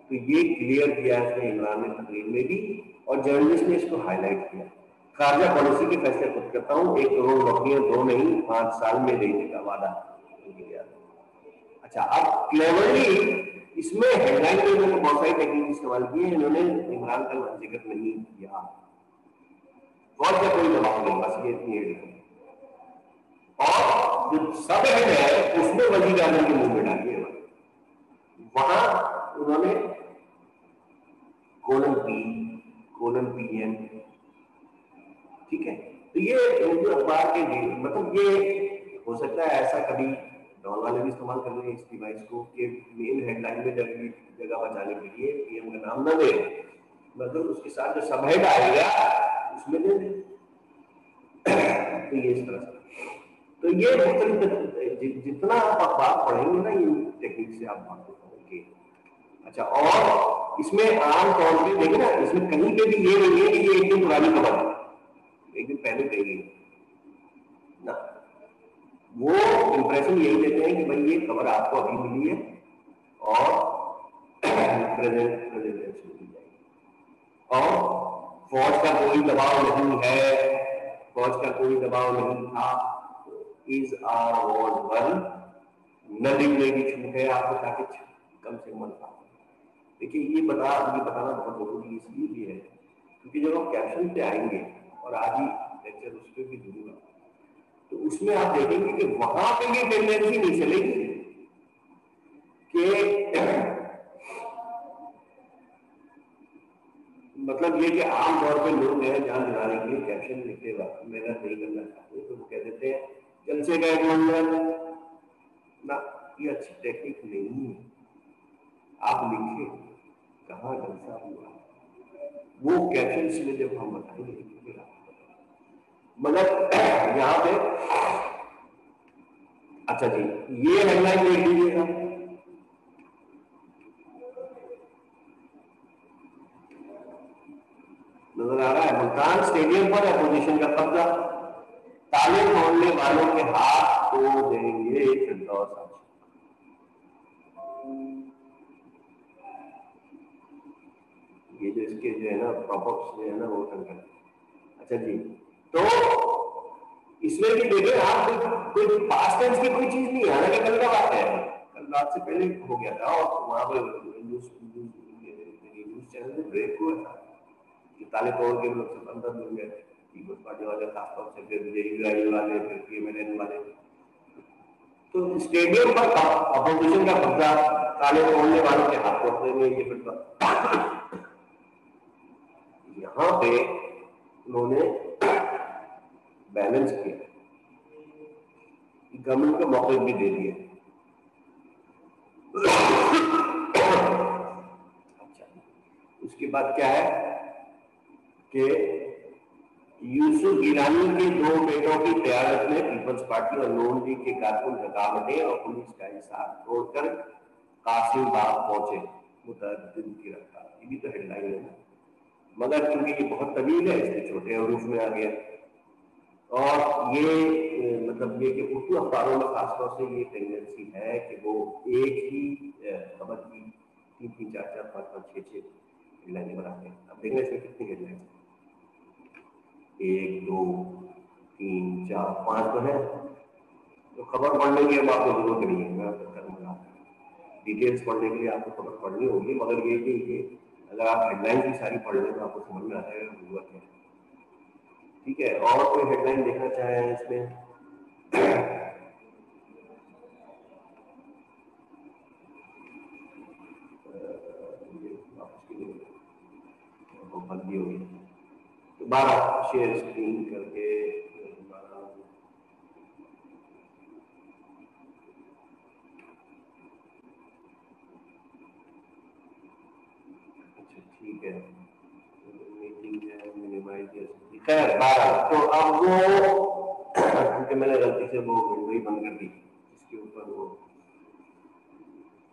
तो ये क्लियर किया है इमरान ने तकरीर में भी, और जर्नलिस्ट ने इसको हाईलाइट किया। खारजा पॉलिसी के फैसले खुद करता हूँ, 1 करोड़ नौकरियां 2 नहीं 5 साल में देने का वादा किया। अच्छा, अब क्लेवरली इसमें हेडलाइन में इन्होंने बहुत सारी टेक्निक इस्तेमाल की है। इन्होंने इमरान का जिक्र नहीं किया, फौज का कोई दबाव नहीं, बस ये इतनी लिखो। और जो सब हेड है उसमें वजीर आजम के मुंह में डालिए। वहां उन्होंने :P::PM, ठीक है। तो ये उर्दू अखबार के मतलब ये हो सकता है ऐसा कभी डॉन वाले भी इस्तेमाल कर रहे हैं इस डिवाइस को कि मेन हेडलाइन में जगह बचाने के लिए पीएम का नाम न दे, मतलब उसके साथ जो सब हेड आएगा उसमें दे दे। तो ये इस तरह से, तो ये जितना आप अखबार पढ़ेंगे ना, ये टेक्निक से आप बात करेंगे। अच्छा, और इसमें आम तौर पे देखिए ना, इसमें कहीं पे भी ये नहीं है कि ये एक दिन पुरानी खबर है, एक दिन पहले कही गई ना। वो इंप्रेशन यही देते हैं कि भाई ये खबर आपको अभी मिली है और प्रेजेंट से मिल जाएगी। और फौज का कोई दबाव नहीं है, फौज का कोई दबाव नहीं था, इज आर वॉज वन न लिखने की छूट है आपको ताकि कम से कम था। देखिए ये बताना बहुत जरूरी इसलिए भी है क्योंकि जब हम कैप्शन पे आएंगे और आज ही लेक्चर उस पर भी दूंगा तो उसमें आप देखेंगे कि वहां पे ये टेंडेंसी नहीं चलेगी कि मतलब ये कि आम तौर पे लोग नया जान दिलाने के लिए कैप्शन लिखते वक्त मेहनत नहीं करना चाहते तो वो कह देते हैं जलसे का एक मंजर ना, ये अच्छी टेक्निक नहीं है। आप लिखे कहाँ जलसा हुआ वो कैप्शन में जब हम बताएंगे मतलब यहाँ पे अच्छा जी ये हेडलाइन देख लीजिएगा, नजर आ रहा है, मुल्तान स्टेडियम पर अपोजिशन का कब्जा, ताले तोड़ने वालों के हाथ तोड़ देंगे फिरदौस। ये जो इसके जो है ना प्रॉपर्स जो है ना वो कर अच्छा जी तो इसमें भी देखें आप कोई पास्ट टेंस की कोई चीज नहीं है, हालांकि कल का बात है, कल रात से पहले हो गया था और वहां पर न्यूज चैनल में ब्रेक हुआ था कि ताले तोड़ के लोग सब अंदर मिल गए, पीपल्स पार्टी वाले खासतौर से फिर जेयूआई वाले फिर पीएमएलएन वाले, तो स्टेडियम पर अपोजिशन का कब्जा ताले तोड़ने वालों के हाथ तोड़ते हुए ये फिर यहाँ पे उन्होंने बैलेंस किया, गवर्नमेंट को मौके भी दे दिए। अच्छा उसके बाद क्या है कि यूसुफ गिलानी के 2 बेटों की क़यादत में पीपल्स पार्टी और नून लीग के कारकुन रकावटें और पुलिस का हिसाब तोड़कर कासिम बाग पहुंचे, मुतअद्दिद गिरफ्तार। ये भी तो हेडलाइन है ना, मगर क्योंकि ये बहुत तवील है इसलिए छोटे हरूफ में आ गया और ये मतलब ये कि उर्दू अखबारों में खासतौर से ये टेंडेंसी है कि वो एक ही खबर की 3-3, 4-4, 5-5, 6-6 हेडलाइन बनाते हैं। अब देखना इसमें कितनी हेडलाइन, 1, 2, 3, 4, 5 तो है, तो खबर पढ़ने की अब आपको जरूरत नहीं है, मैं आपको करूँगा डिटेल्स पढ़ने के लिए आपको खबर पढ़नी होगी, मगर ये कि अगर आप हेडलाइन की सारी पढ़ लें तो आपको समझ में आ जाएगा जरूरत है। ठीक है, और कोई हेडलाइन देखना चाहे इसमें बंदी होगी दोबारा शेयर स्क्रीन करके अच्छा ठीक है, मीटिंग है मिनिमाइज खैर 12 तो अब वो क्योंकि मैंने गलती से वो विंडो ही बंद कर दी इसके ऊपर वो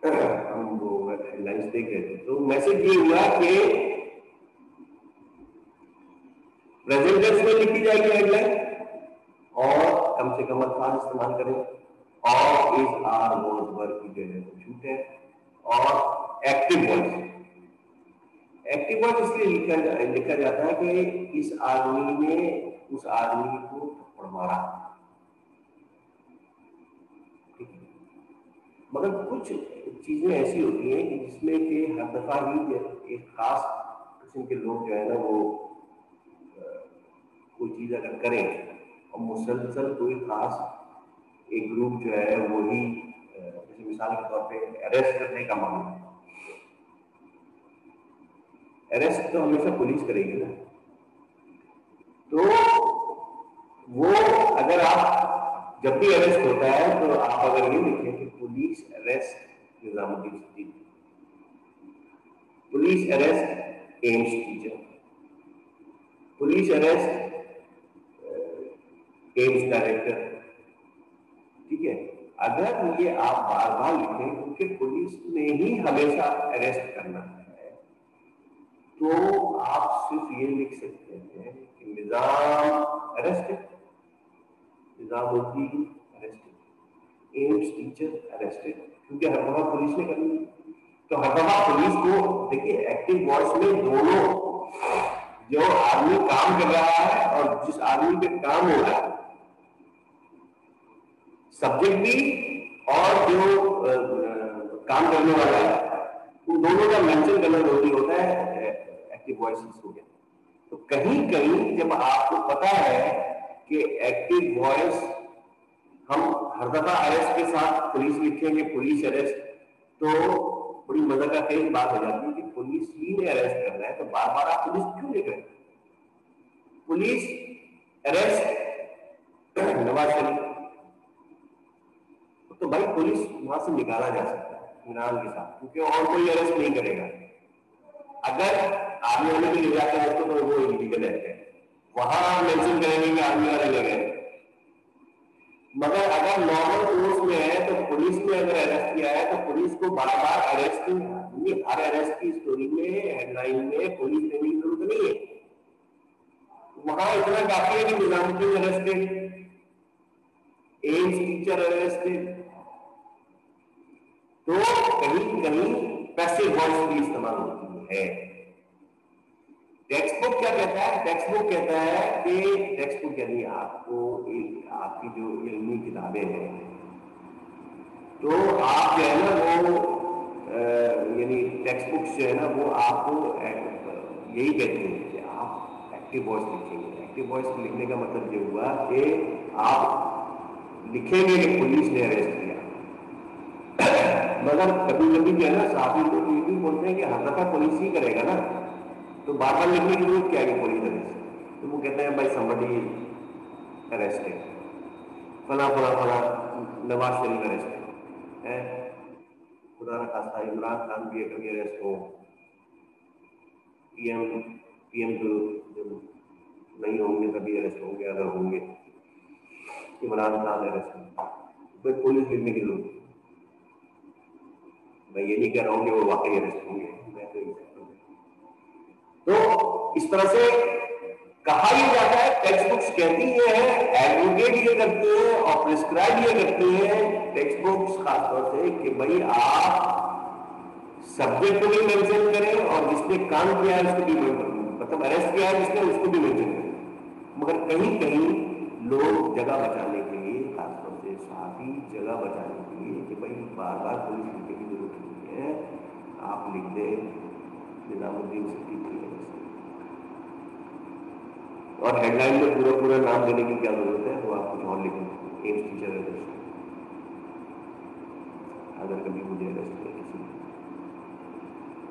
हम वो हेडलाइंस देख रहे थे, तो मैसेज ये हुआ कि प्रेजेंट टेंस में लिखी जाएगी हेडलाइन और कम से कम अल्फाज इस्तेमाल करें और इज आर वॉज वर की जो है झूठ है और एक्टिव वॉइस इसलिए लिखा जाता है कि इस आदमी ने उस आदमी को थप्पड़ मारा, मगर कुछ चीजें ऐसी होती हैं कि जिसमें कि हर दफा ही एक खास किस्म के लोग जो है ना वो कोई चीज अगर करें और मुसलसल कोई खास एक ग्रुप जो है वही जैसे मिसाल के तौर पे अरेस्ट करने का मामला, अरेस्ट तो हमेशा पुलिस करेगी ना, तो वो अगर आप जब भी अरेस्ट होता है तो आप अगर ये लिखें कि police arrest Nizamuddin Siddiqui, police arrest AIIMS teacher, police arrest AIIMS director, ठीक है, अगर ये आप बार बार लिखें क्योंकि पुलिस ने ही हमेशा अरेस्ट करना है तो आप सिर्फ ये लिख सकते हैं कि Nizam arrested, Nizamuddin arrested, AIIMS teacher arrested, क्योंकि हर दफा पुलिस ने करनी तो हर दफा पुलिस को देखिए एक्टिव वॉइस में दोनों जो आदमी काम कर रहा है और जिस आदमी पे काम हो रहा है, सब्जेक्ट भी और जो काम करने वाला है, उन दोनों का मेंशन करना जरूरी होता है एक्टिव वॉइस को। तो कहीं कहीं जब आपको पता है कि एक्टिव वॉइस हम हर दफा अरेस्ट के साथ पुलिस लिखेंगे, पुलिस अरेस्ट, तो बड़ी मजा का खेल बात हो जाती है कि पुलिस ही ने अरेस्ट करना है, तो बार बार आप पुलिस क्यों नहीं करें? पुलिस अरेस्ट नवाज शरीफ, तो भाई पुलिस वहां से निकाला जा सकता है इमरान के साथ, क्योंकि और कोई अरेस्ट नहीं करेगा। अगर आर्मी वाले भी ले जाते हैं तो वो इलीगल है, वहां मेंशन करेंगे कि आर्मी वाले ले गए। मगर अगर नॉर्मल कोर्स में है तो पुलिस ने अगर अरेस्ट किया है तो पुलिस को बार बार अरेस्ट, हर अरेस्ट की स्टोरी में हेडलाइन में पुलिस लेने की जरूरत नहीं है। वहां इतना काफी है कि Nizamuddin arrested, AIIMS teacher arrested. तो कहीं कहीं पैसिव वॉइस भी इस्तेमाल होती है। टेक्स्ट बुक क्या कहता है? टेक्स्ट बुक कहता है कि टेक्स्ट बुक यानी आपको आपकी जो इल्मी किताबें हैं, तो आप जो है ना वो यानी टेक्स्ट बुक जो है ना वो आपको यही कहती है कि आप एक्टिव वॉइस लिखेंगे। एक्टिव वॉइस लिखने का मतलब ये हुआ कि आप लिखेंगे कि पुलिस ने अरेस्ट किया। मगर कभी कभी जो है ना साथी लोग ये भी बोलते हैं कि हर दफा पुलिस ही करेगा ना, तो बार बार लिखने की जरूरत क्या है कि पुलिस अरेस्ट। तो वो कहते हैं भाई समबडी अरेस्टेड, फला फला फला नवाज शरीफ अरेस्टेड है, खुदा ना खास्ता इमरान खान भी कभी अरेस्ट हो, पीएम जो नहीं होंगे कभी अरेस्ट होंगे, अगर होंगे इमरान खान अरेस्ट होंगे, पुलिस लिखने की जरूरत। मैं ये नहीं कह रहा हूं कि वो वाकई अरेस्ट होंगे, मैं तो ये कहता हूं। तो इस तरह से कहा यह जाता है, टेक्स्ट बुक्स कहती है, एडवोकेट ये करते हैं और प्रिस्क्राइब ये करते हैं टेक्स्ट बुक्स खासतौर से कि भाई आप सब्जेक्ट को भी मेंशन करें और जिसने काम किया है उसको भी मतलब अरेस्ट किया है जिसने उसको भी मेंशन करें। मगर कहीं कहीं लोग जगह बचाने के लिए, खासतौर से साथी जगह बचाने के लिए कि भाई बार बार पुलिस लिखने की जरूरत नहीं है, आप लिख दें निजामुद्दीन सिद्दीकी और हेडलाइन में पूरा पूरा नाम देने की क्या जरूरत है, तो आप कुछ और लिखें, एम्स टीचर अरेस्ट, अगर कभी मुझे अरेस्ट किया किसी ने,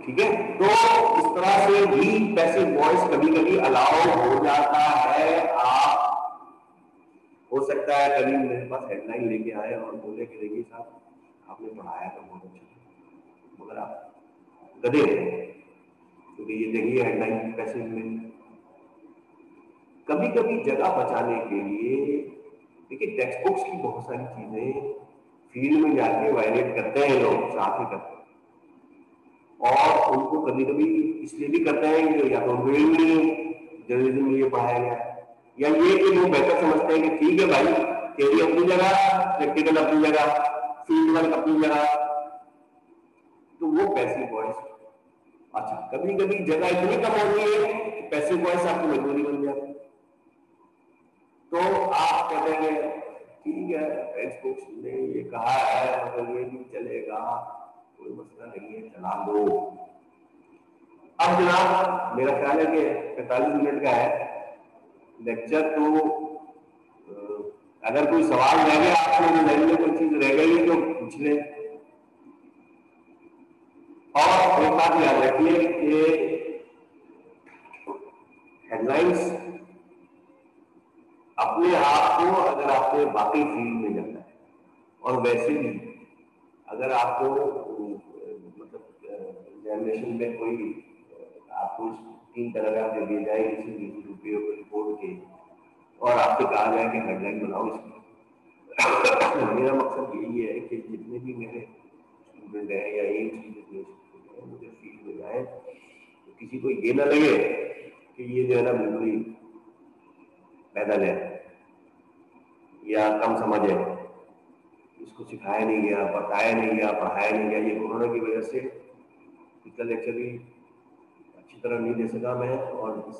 ठीक है। तो इस तरह से भी पैसिव वॉइस कभी कभी अलाउ हो जाता है। आप हो सकता है कभी मेरे पास हेडलाइन लेके आए और बोले कि देखिए साहब आपने पढ़ाया तो बहुत अच्छा, मगर आप गधे हैं, क्योंकि ये देखिए हेडलाइन पैसिव में। कभी कभी जगह बचाने के लिए देखिए टेक्स्ट बुक्स की बहुत सारी चीजें फील्ड में जाके वायलेट करते हैं लोग, साथ ही करते हैं, और उनको कभी कभी इसलिए भी करते हैं कि या तो उनको जर्नलिज्म में ये पढ़ाया गया है, या ये कि लोग बेहतर समझते हैं कि ठीक है भाई थ्योरी अपनी जगह, प्रैक्टिकल अपनी जगह, फील्ड वर्क अपनी जगह, तो वो पैसिव वॉइस। अच्छा, कभी कभी जगह इतनी कम होती है कि पैसिव वॉइस आपकी मजबूरी बन जाती है, तो आप कहेंगे ठीक है टेक्स्ट बुक्स ने ये कहा है मतलब ये भी चलेगा, कोई मसला नहीं है, चला लो। अब जनाब मेरा ख्याल है कि 45 मिनट का है लेक्चर, तो अगर कोई सवाल रह गया आपको जहन में कोई चीज रह गई तो पूछ ले। और एक बात याद रखिए कि हेडलाइंस अपने आप को अगर आपने बाकी फील्ड में जाना है, और वैसे भी अगर आपको मतलब एग्जामिनेशन में कोई आपको 3 पैराग्राफ दे दिए जाए किसी रिपोर्ट के और आपसे कहा जाए कि हेडलाइन बनाओ इसकी, मेरा मकसद यही है कि जितने भी मेरे स्टूडेंट हैं या एक चीज जितने स्टूडेंट हैं मुझे फील्ड में जाए तो किसी को ये ना लगे कि ये जो है ना बिल्कुल पैदल है या कम समझ है, इसको सिखाया नहीं गया, बताया नहीं गया, पढ़ाया नहीं गया। ये कोरोना की वजह से पिछला लेक्चर भी अच्छी तरह नहीं दे सका मैं, और इस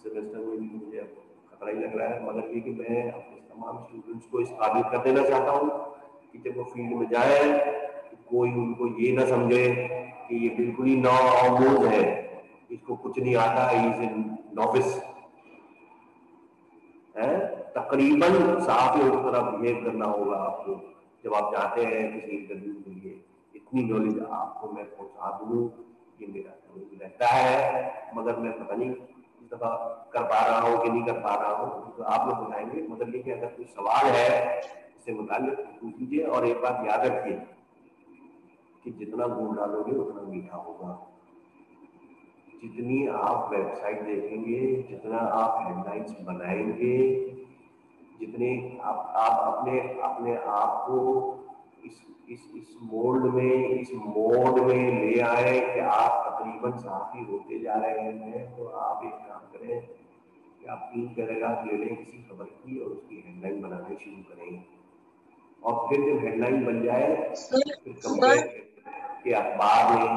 सेमेस्टर में भी मुझे अब खतरा ही लग रहा है। मगर ये कि मैं अपने तमाम स्टूडेंट्स को इस काबिल कर देना चाहता हूँ कि जब वो फील्ड में जाए तो कोई उनको ये ना समझे कि ये बिल्कुल ही नामूज है, इसको कुछ नहीं आता, इज इन नॉविस है। तकरीबन साफ ही उस तरह बिहेव करना होगा आपको जब आप जाते हैं किसी इंटरव्यू के लिए। इतनी नॉलेज आपको मैं पहुंचा दूँ, ये मेरा रहता है, मगर मैं पता नहीं इस दफा कर पा रहा हूँ कि नहीं कर पा रहा हूँ, तो आप लोग बताएंगे। मगर ये कि अगर कोई सवाल है इससे मुताल्लिक पूछ लीजिए, और एक बात याद रखिए कि जितना गुड़ डालोगे उतना मीठा होगा। जितनी आप वेबसाइट देखेंगे, जितना आप हेडलाइंस बनाएंगे, जितने आप अपने अपने आप को इस मोड में ले आए कि आप तकरीबन साथी होते जा रहे हैं, तो आप एक काम करें कि आप 3 पैराग्राफ ले लें किसी खबर की और उसकी हेडलाइन बनाना शुरू करें, और फिर जब हेडलाइन बन जाए फिर कंपेयर करें कि अखबार में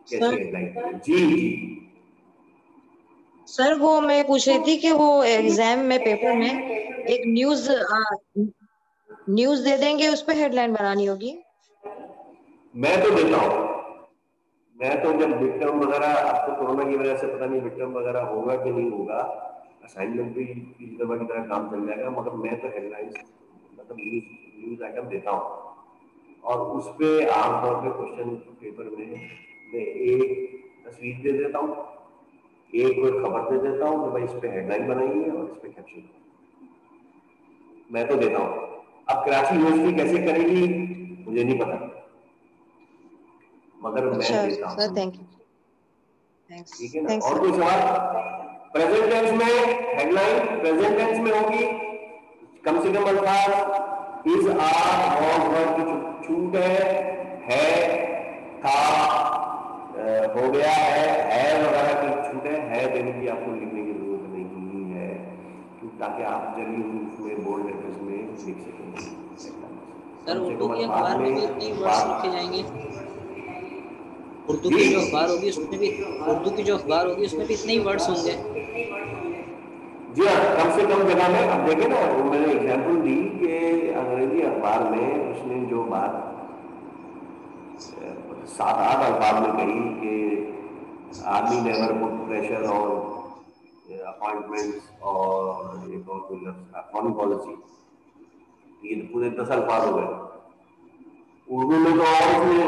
कैसी हेडलाइन। जी जी सर, वो मैं पूछ रही थी कि वो एग्जाम में पेपर में एक न्यूज दे देंगे, उस पर हेडलाइन बनानी होगी। मैं तो देता हूँ। मैं तो जब विक्रम वगैरह, अब तो कोरोना की वजह से पता नहीं विक्रम वगैरह होगा कि नहीं होगा, असाइनमेंट भी इसी दफा की तरह काम चल जाएगा, मगर मैं तो हेडलाइंस मतलब न्यूज आइटम देता हूँ, और उस पर आमतौर पर क्वेश्चन पेपर में मैं एक तस्वीर दे देता हूँ, एक कोई खबर दे देता हूँ कि भाई इस पे हेडलाइन बनाइए और इस पे कैप्शन। मैं तो देता हूँ। अब कराची यूनिवर्सिटी कैसे करेगी मुझे नहीं पता, मगर मैं देता हूँ। Sir, thank you. ठीक है ना। और कोई सवाल? प्रेजेंट टेंस में हेडलाइन प्रेजेंट टेंस में होगी, कम से कम अल्फाज इज, आर, वाज, वर की छूट है, था, हो गया है वगैरह की छूट है देने की आपको लिखने की जरूरत नहीं है, ताकि आप जल्दी उसमें बोल्ड लेटर्स में लिख सकें। सर, उर्दू के अखबार में भी इतने वर्ड्स लिखे जाएंगे? उर्दू की जो अखबार होगी उसमें भी इतने ही वर्ड्स होंगे? जी हाँ, कम से कम जगह में। अब देखें ना, मैंने एग्जाम्पल दी कि अंग्रेजी अखबार में उसने जो बात 7-8 अल्फाज में कही कि army never put pressure on appointments, और एक और कोई लफ्ज था फॉरेन पॉलिसी, ये पूरे 10 अल्फाज हो गए। उर्दू में तो और उसमें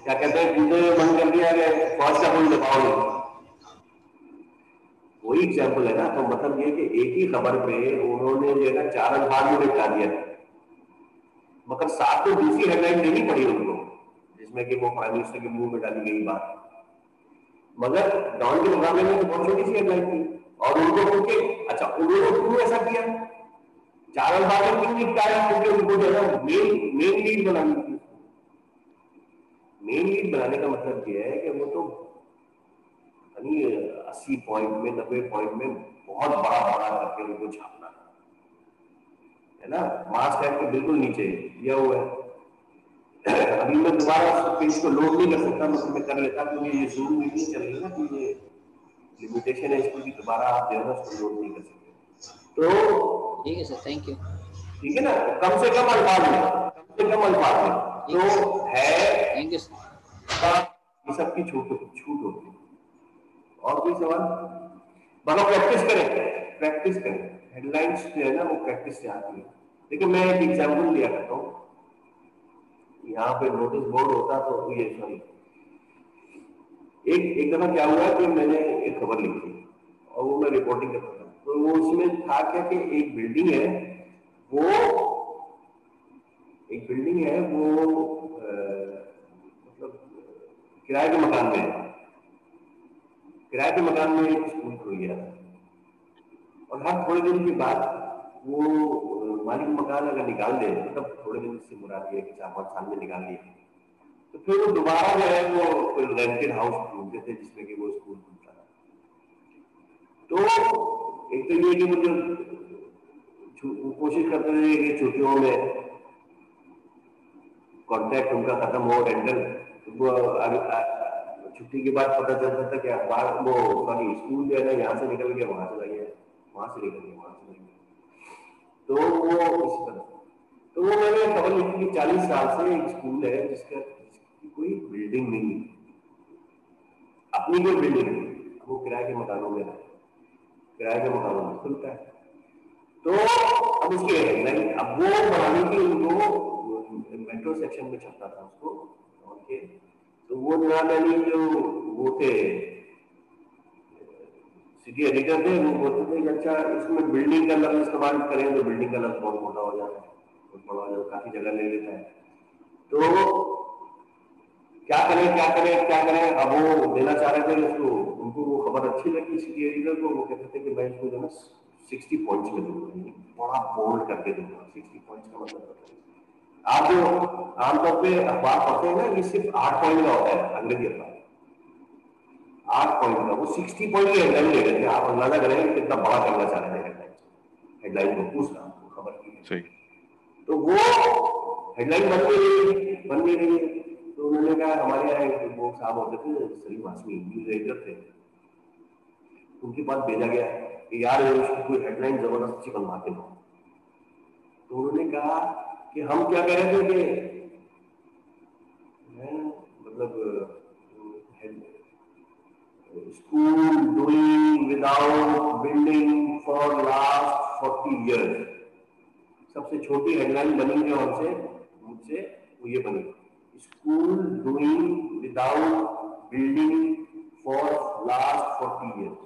क्या कहते हैं, कूदे बंद कर दिया गया, फौज का कोई दबाव नहीं। वही एग्जाम्पल है ना। तो मतलब ये कि एक ही खबर पे उन्होंने जो है ना 4 अल्फाज में निपटा दिया, मगर साथ तो दूसरी हेडलाइन देनी पड़ी उनको, जिसमें कि वो प्राइम मिनिस्टर के मुंह में डाली गई बात, मगर डॉन के मुकाबले में तो बहुत छोटी सी हेडलाइन थी। और उनको क्योंकि अच्छा उन्होंने क्यों ऐसा किया, 4 अल्फाज में क्यों निपटाया, क्योंकि उनको जो है मेन लीड बनानी थी। मेन लीड बनाने का मतलब ये है कि वो तो 80 पॉइंट में 90 पॉइंट में बहुत बड़ा बड़ा करके उनको छापना है ना, मास टैग के बिल्कुल नीचे दिया हुआ है। अभी मैं दोबारा पेज को लोड नहीं कर सकता, मतलब मैं कर लेता, क्योंकि ये जूम मीटिंग चल रही है ना, तो ये लिमिटेशन है इसको कि दोबारा आप जो है उसको लोड नहीं कर सकते। तो ठीक है सर, थैंक यू। ठीक है ना, कम से कम अल्फाज में तो है, थैंक यू सर। ये सब की छूट होती है। और कोई सवाल? बनो प्रैक्टिस करें हेडलाइंस जो है ना, वो प्रैक्टिस से आती है। देखिए मैं एक एग्जाम्पल लिया करता हूँ, यहाँ पे नोटिस बोर्ड होता तो ये सॉरी एक दफा क्या हुआ कि मैंने एक खबर लिखी और वो मैं रिपोर्टिंग करता था, तो वो उसमें था क्या कि एक बिल्डिंग है वो मतलब किराए के मकान में है, किराए के मकान में एक स्कूल खुल गया, और हर थोड़े दिन के बाद वो मालिक मकान अगर निकाल दे, मतलब थोड़े दिन से मुराद ये 4-5 साल में निकाल दिए, तो फिर वो दोबारा जो है वो कोई रेंटेड हाउस ढूंढते थे जिसमें कि वो स्कूल खुलता था। तो एक तो ये कि मुझे कोशिश करते थे कि छुट्टियों में कॉन्ट्रैक्ट उनका खत्म हो, रेंटल, वो छुट्टी के बाद पता चलता था कि अखबार वो सॉरी स्कूल जो है ना यहाँ से निकल गया वहां चला गया, वहां से निकल गया वहां चला गया, तो वो इसी तरह। तो वो मैंने खबर लिखी कि 40 साल से एक स्कूल है जिसकी कोई बिल्डिंग नहीं है, अपनी कोई बिल्डिंग नहीं, वो किराए के मकानों में रहता है, किराए के मकानों में खुलता है। तो अब उसकी हेडलाइन, अब वो बनाने की उनको मेट्रो सेक्शन में छपता था उसको उनके, तो वो मैंने जो वो थे सिटी एडिटर थे, वो बोलते थे कि अच्छा इसमें बिल्डिंग का लफ्ज इस्तेमाल करें तो बिल्डिंग का लफ्ज बहुत मोटा हो जाता है, बहुत बड़ा हो जाता है, काफी जगह ले लेता है, तो क्या करें। अब वो देना चाह रहे थे उसको, उनको वो खबर अच्छी लगी सिटी एडिटर को, वो कहते थे कि मैं इसको जो है 60 पॉइंट्स में दूंगा, बड़ा बोल्ड करके दूंगा। 60 पॉइंट्स का मतलब आप जो आमतौर पे अखबार पढ़ते हैं ना, ये सिर्फ 8 पॉइंट का होता है, अंग्रेजी अखबार 8 पॉइंट का, वो 60 पॉइंट की हेडलाइन ले रहे थे। आप अंदाजा करें कितना बड़ा करना चाह रहे थे हेडलाइन को, उस नाम को खबर की। तो वो हेडलाइन बन नहीं रही। तो उन्होंने कहा, हमारे यहाँ एक वो साहब होते थे सलीम हाशमी, न्यूज एडिटर थे, उनके पास भेजा गया कि यार उसकी कोई हेडलाइन जबरदस्त सी बनवाते हो। तो उन्होंने कहा कि हम क्या कह रहे थे कि मतलब school doing without building for last 40 years, सबसे छोटी हेडलाइन बनी है हमसे मुझसे वो ये बनी, school doing without building for last 40 years।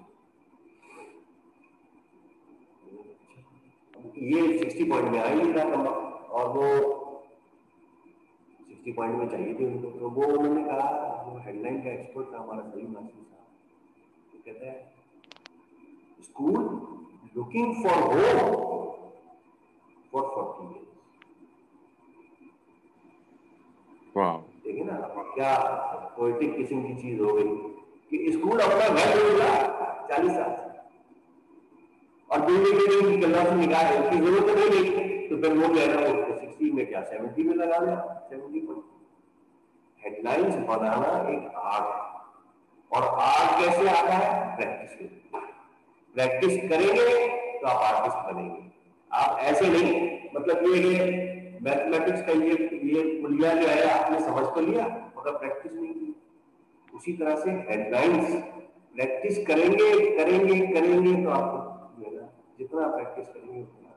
ये 60 पॉइंट में आई नहीं रहा, और वो 60 पॉइंट में चाहिए थी उनको। तो वो उन्होंने कहा, वो हेडलाइन का एक्सपर्ट था हमारा सलीम हाशमी साहब, तो कहता है school looking for home for 40 years। वाह, देखिए ना क्या पोएटिक किस्म की चीज हो गई कि स्कूल अपना घर नहीं मिला 40 साल से, और बिल्डिंग की गल्ला से निकाल की जरूरत नहीं, तो फिर वो कह रहा है 60 में क्या 70 में लगा लिया, 70 पर। हेडलाइंस बनाना एक आर्ट है, और आर्ट कैसे आता है? प्रैक्टिस से। प्रैक्टिस करेंगे तो आप आर्टिस्ट बनेंगे। आप ऐसे नहीं, मतलब ये मैथमेटिक्स का ये पुलिया जो है आपने समझ तो लिया मगर प्रैक्टिस नहीं की। उसी तरह से हेडलाइंस प्रैक्टिस करेंगे तो आपको जितना प्रैक्टिस करेंगे उतना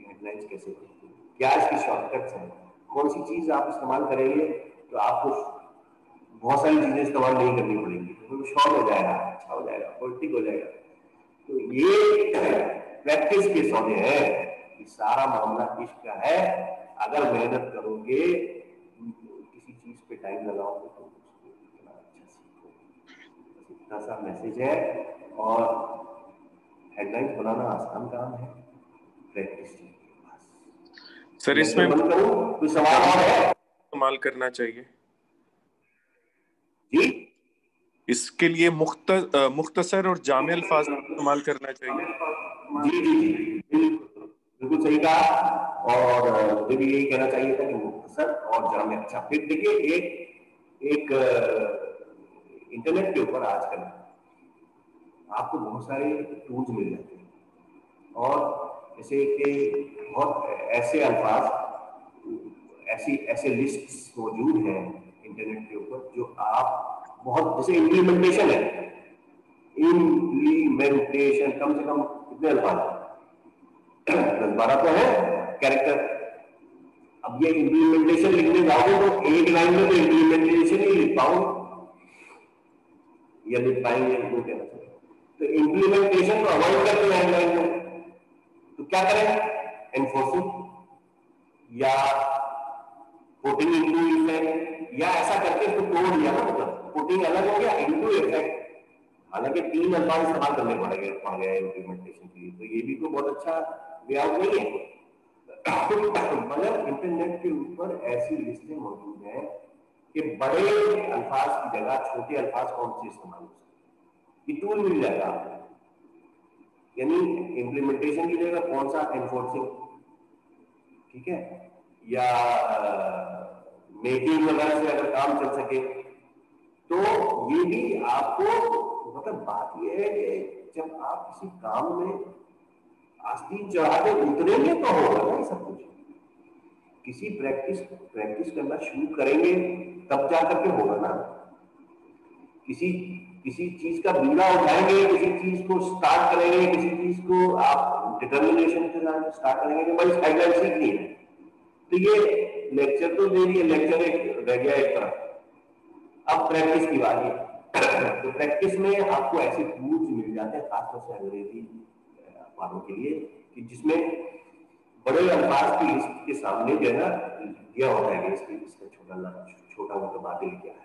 हेडलाइंस कैसे बनती है, क्या इसकी शॉर्टकट्स हैं, कौन सी चीज आप इस्तेमाल करेंगे तो आपको बहुत सारी चीजें इस्तेमाल नहीं करनी पड़ेंगी, तो शॉर्ट हो जाएगा, अच्छा हो जाएगा, पॉलिटिक हो जाएगा। तो ये प्रैक्टिस के सौदे हैं, ये सारा मामला इश्क का है। अगर मेहनत करोगे, किसी चीज पे टाइम लगाओगे तो उसको इतना अच्छा सीखोगे। इतना सा मैसेज है, और हेडलाइंस बनाना आसान काम है, प्रैक्टिस चाहिए। सर इसमें कोई सवाल और है? इस्तेमाल करना चाहिए जी, इसके लिए मुख्तसर और जामे अल्फाज इस्तेमाल करना चाहिए। जी, बिल्कुल सही कहा, और मुझे भी यही कहना चाहिए था कि मुख्तसर और जामे। अच्छा, फिर देखिए एक इंटरनेट के ऊपर आजकल आपको बहुत सारे टूल्स मिल जाते हैं, और जैसे कि बहुत ऐसे अल्फाज, ऐसे लिस्ट्स मौजूद हैं इंटरनेट के ऊपर जो आप बहुत, जैसे इम्प्लीमेंटेशन है, इम्प्लीमेंटेशन कम से कम कितने अल्फाज 10-12 तो है कैरेक्टर। अब ये इम्प्लीमेंटेशन लिखने जाओगे तो एक लाइन में तो इम्प्लीमेंटेशन ही लिख पाओगे या लिख पाएंगे, तो कहना चाहिए। तो इम्प्लीमेंटेशन को अवॉइड करते हैं लाइन में, तो क्या करें? एनफोर्सिंग या पुटिंग इनटू इफेक्ट, या ऐसा करके इसको तोड़ दिया ना, मतलब पुटिंग अलग हो गया, इनटू इफेक्ट। हालांकि 3 अल्फाज इस्तेमाल करने पड़ गए इम्प्लीमेंटेशन के लिए, तो ये भी तो बहुत अच्छा वे आउट नहीं है। मगर इंटरनेट के ऊपर ऐसी लिस्टें मौजूद हैं कि बड़े अल्फाज की जगह छोटे अल्फाज कौन से इस्तेमाल हो सकते, ये टूल मिल जाएगा आपको। यानी इम्प्लीमेंटेशन की जगह कौन सा एनफोर्सिंग, ठीक है, या मेकिंग वगैरह से अगर काम चल सके تو یہ بھی آپ کو مطلب بات یہ ہے کہ جب آپ کسی کام میں آستین چڑھا کے اتریں گے تو ہوگا نا سب کچھ. کسی پریکٹس کرنا شروع کریں گے تب جا کر کے ہوگا نا. کسی چیز کا بیڑا اٹھائیں گے, کسی چیز کو اسٹارٹ کریں گے, کسی چیز کو آپ ڈٹرمنیشن کے ساتھ اسٹارٹ کریں گے کہ بھائی سائیڈ لائن سیکھنی ہے. تو یہ لیکچر تو دے دیے, لیکچر ایک رہ گیا ایک طرف. اب پریکٹس کی بات ہے. تو پریکٹس میں آپ کو ایسے ٹولز مل جاتے ہیں خاص طور سے انگریزی والوں کے لیے کہ جس میں بڑے الفاظ کی لسٹ کے سامنے جو ہے نا دیا ہوتا ہے کہ اس کا چھوٹا متبادل کیا ہے,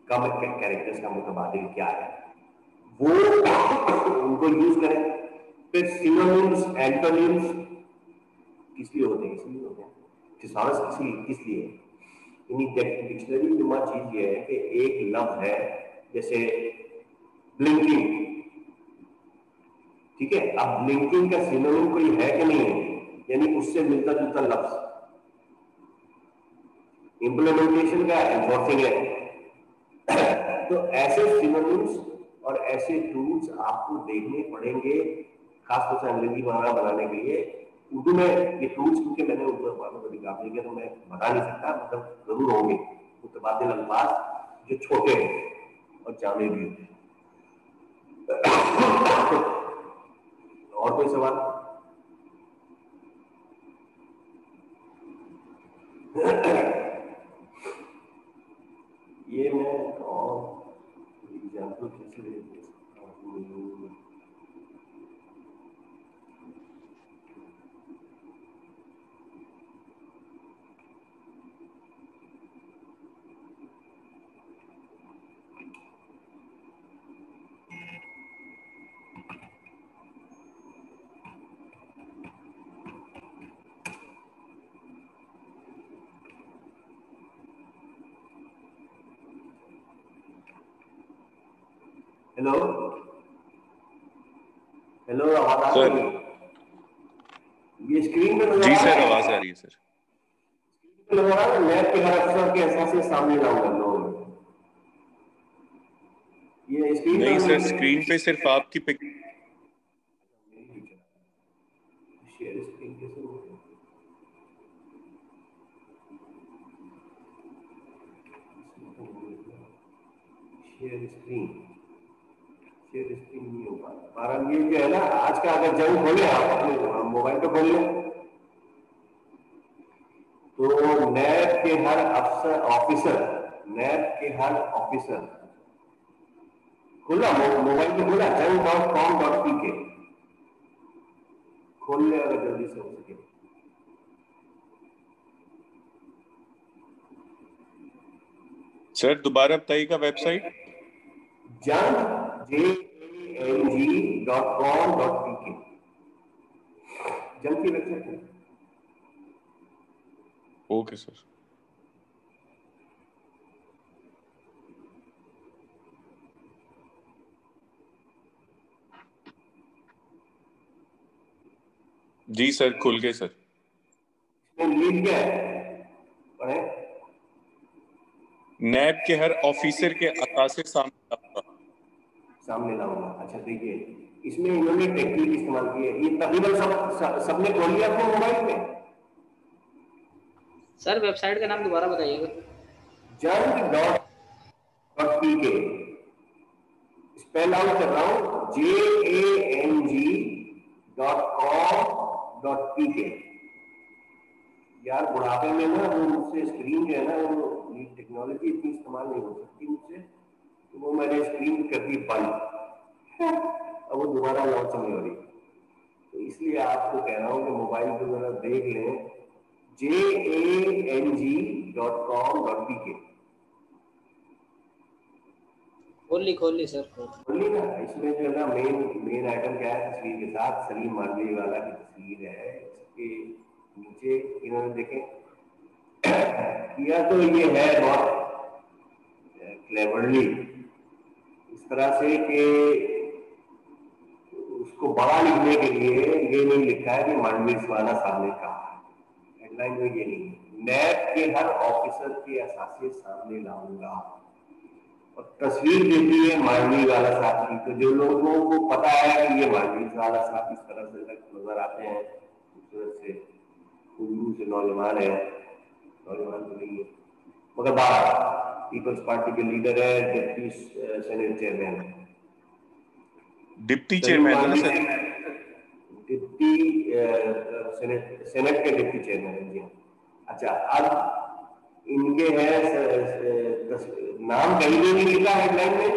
کم کیریکٹرز کا متبادل کیا ہے, وہ ان کو یوز کریں. پھر سینونیمز, اینٹونیمز کس لیے ہوتے ہیں, اس لیے ہوتے ہیں. تھیسارس کس لیے, یعنی ڈکشنری نما چیز یہ ہے کہ ایک لفظ ہے جیسے بلنکنگ, ٹھیک ہے. اب بلنکنگ کا سینونیم کوئی ہے کہ نہیں ہے, یعنی اس سے ملتا جلتا لفظ. امپلیمنٹیشن کا انفورسنگ ہے. تو ایسے سینونیمز اور ایسے ٹولز آپ کو دیکھنے پڑیں گے خاص طور سے انگریزی بنانے کے لیے. اردو میں یہ ٹولز کیونکہ میں نے اردو اخباروں کو نکال لیا تو میں بتا نہیں سکتا, مطلب ضرور ہوں گے متبادل الفاظ جو چھوٹے ہیں اور جامع بھی ہوتے ہیں. اور کوئی سوال؟ یہ میں اور ایگزامپل کیسے دے سکتا ہوں. ہیلو ہیلو, آواز آ رہی ہے؟ یہ اسکرین پہ جی سر آواز آ رہی ہے سر. نیب کے ہر افسر کے احساس سامنے لاؤں گا لوگوں میں. یہ اسکرین نہیں سر, اسکرین پہ صرف آپ کی پک. شیئر اسکرین کیسے ہوگا؟ شیئر اسکرین نہیں ہوگا. اور یہ جو ہے نا آج کا اگر جنگ کھولے آپ اپنے موبائل پہ کھول لیں تو نیب کے ہر آفیسر کھلا موبائل پہ کھلا junk.com.pk کھول لے اگر جلدی سے ہو سکے. سر دوبارہ بتائیے گا ویب سائٹ. junk.com.pk جنگ کی ویب سائٹ ہے. Okay sir. جی سر کھل گئے سر. لیڈ کیا ہے پڑھیں. نیب کے ہر آفیسر کے اثاثے سامنے لاؤں گا. اچھا دیکھیے اس میں انہوں نے ٹیکنیک استعمال کی ہے. یہ تقریباً سب نے کھول لیا اپنے موبائل میں. سر ویب سائٹ کا نام دوبارہ بتائیے گا. junk.pk اسپیل آؤٹ کر رہا ہوں jang.com.pk. یار بڑھاپے میں نا وہ مجھ سے اسکرین جو ہے نا وہ ٹیکنالوجی اتنی استعمال نہیں ہو سکتی مجھ سے, تو وہ میں نے اسکرین کر دی بند. اب وہ دوبارہ لانچ نہیں ہو رہی. تو اس لیے آپ کو کہہ رہا ہوں کہ موبائل پہ ذرا دیکھ لیں jang.com.pk. کھول لی سر. کھولی نا. اس میں جو ہے نا مین آئٹم کیا ہے, تصویر کے ساتھ سلیم مانوی والا کی تصویر ہے. اس کے نیچے انہوں نے دیکھیں کیا تو یہ ہے بہت کلیورلی اس طرح سے کہ اس کو بڑا لکھنے کے لیے یہ نہیں لکھا ہے کہ مانوی والا سامنے کہا ہے. ہیڈ لائن میں یہ نہیں ہے. نیب کے ہر آفیسر کے اثاثے سامنے لاؤں گا. और तस्वीर देती है मांडवी वाला साहब की। तो जो लोगों को पता है कि ये मांडवी वाला साहब इस तरह से नजर आते हैं, खूबसूरत से, उर्दू से नौजवान है, नौजवान तो नहीं है मगर बाहर पीपल्स पार्टी के लीडर है, डिप्टी सेनेट चेयरमैन है, डिप्टी चेयरमैन है ना सर? डिप्टी सेनेट के डिप्टी चेयरमैन है जी। अच्छा, अब इनके हैं नाम कहीं भी नहीं लिखा हेडलाइन में,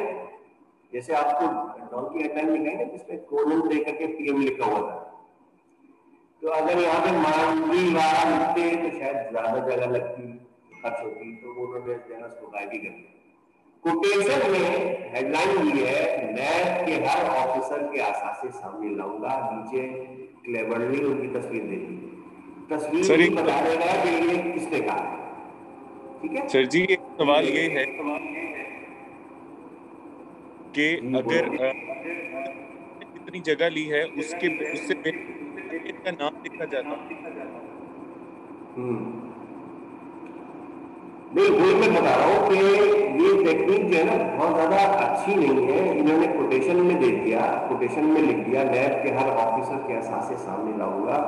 जैसे आपको डॉन की हेडलाइन लिखाई ना जिसमें कोलन दे करके पीएम लिखा हुआ था, तो अगर यहाँ पे मांडवी वाला लिखते तो शायद ज्यादा जगह लगती, खर्च होती, तो उन्होंने जगह उसको गायब कर दिया। कोटेशन में हेडलाइन ये है, नैब के हर ऑफिसर के आसासे सामने लाऊंगा, नीचे क्लेवरली उनकी तस्वीर दे दी, तस्वीर बता देगा कि ये किसने कहा। ठीक है सर जी, एक सवाल ये है कि अगर कितनी जगह ली है उससे का नाम लिखा जाता। नहीं, वही मैं बता रहा हूँ कि ये टेक्निक जो है ना बहुत ज्यादा अच्छी नहीं है। इन्होंने कोटेशन में दे दिया, कोटेशन में लिख दिया नैब के हर ऑफिसर के असासे सामने लाऊंगा,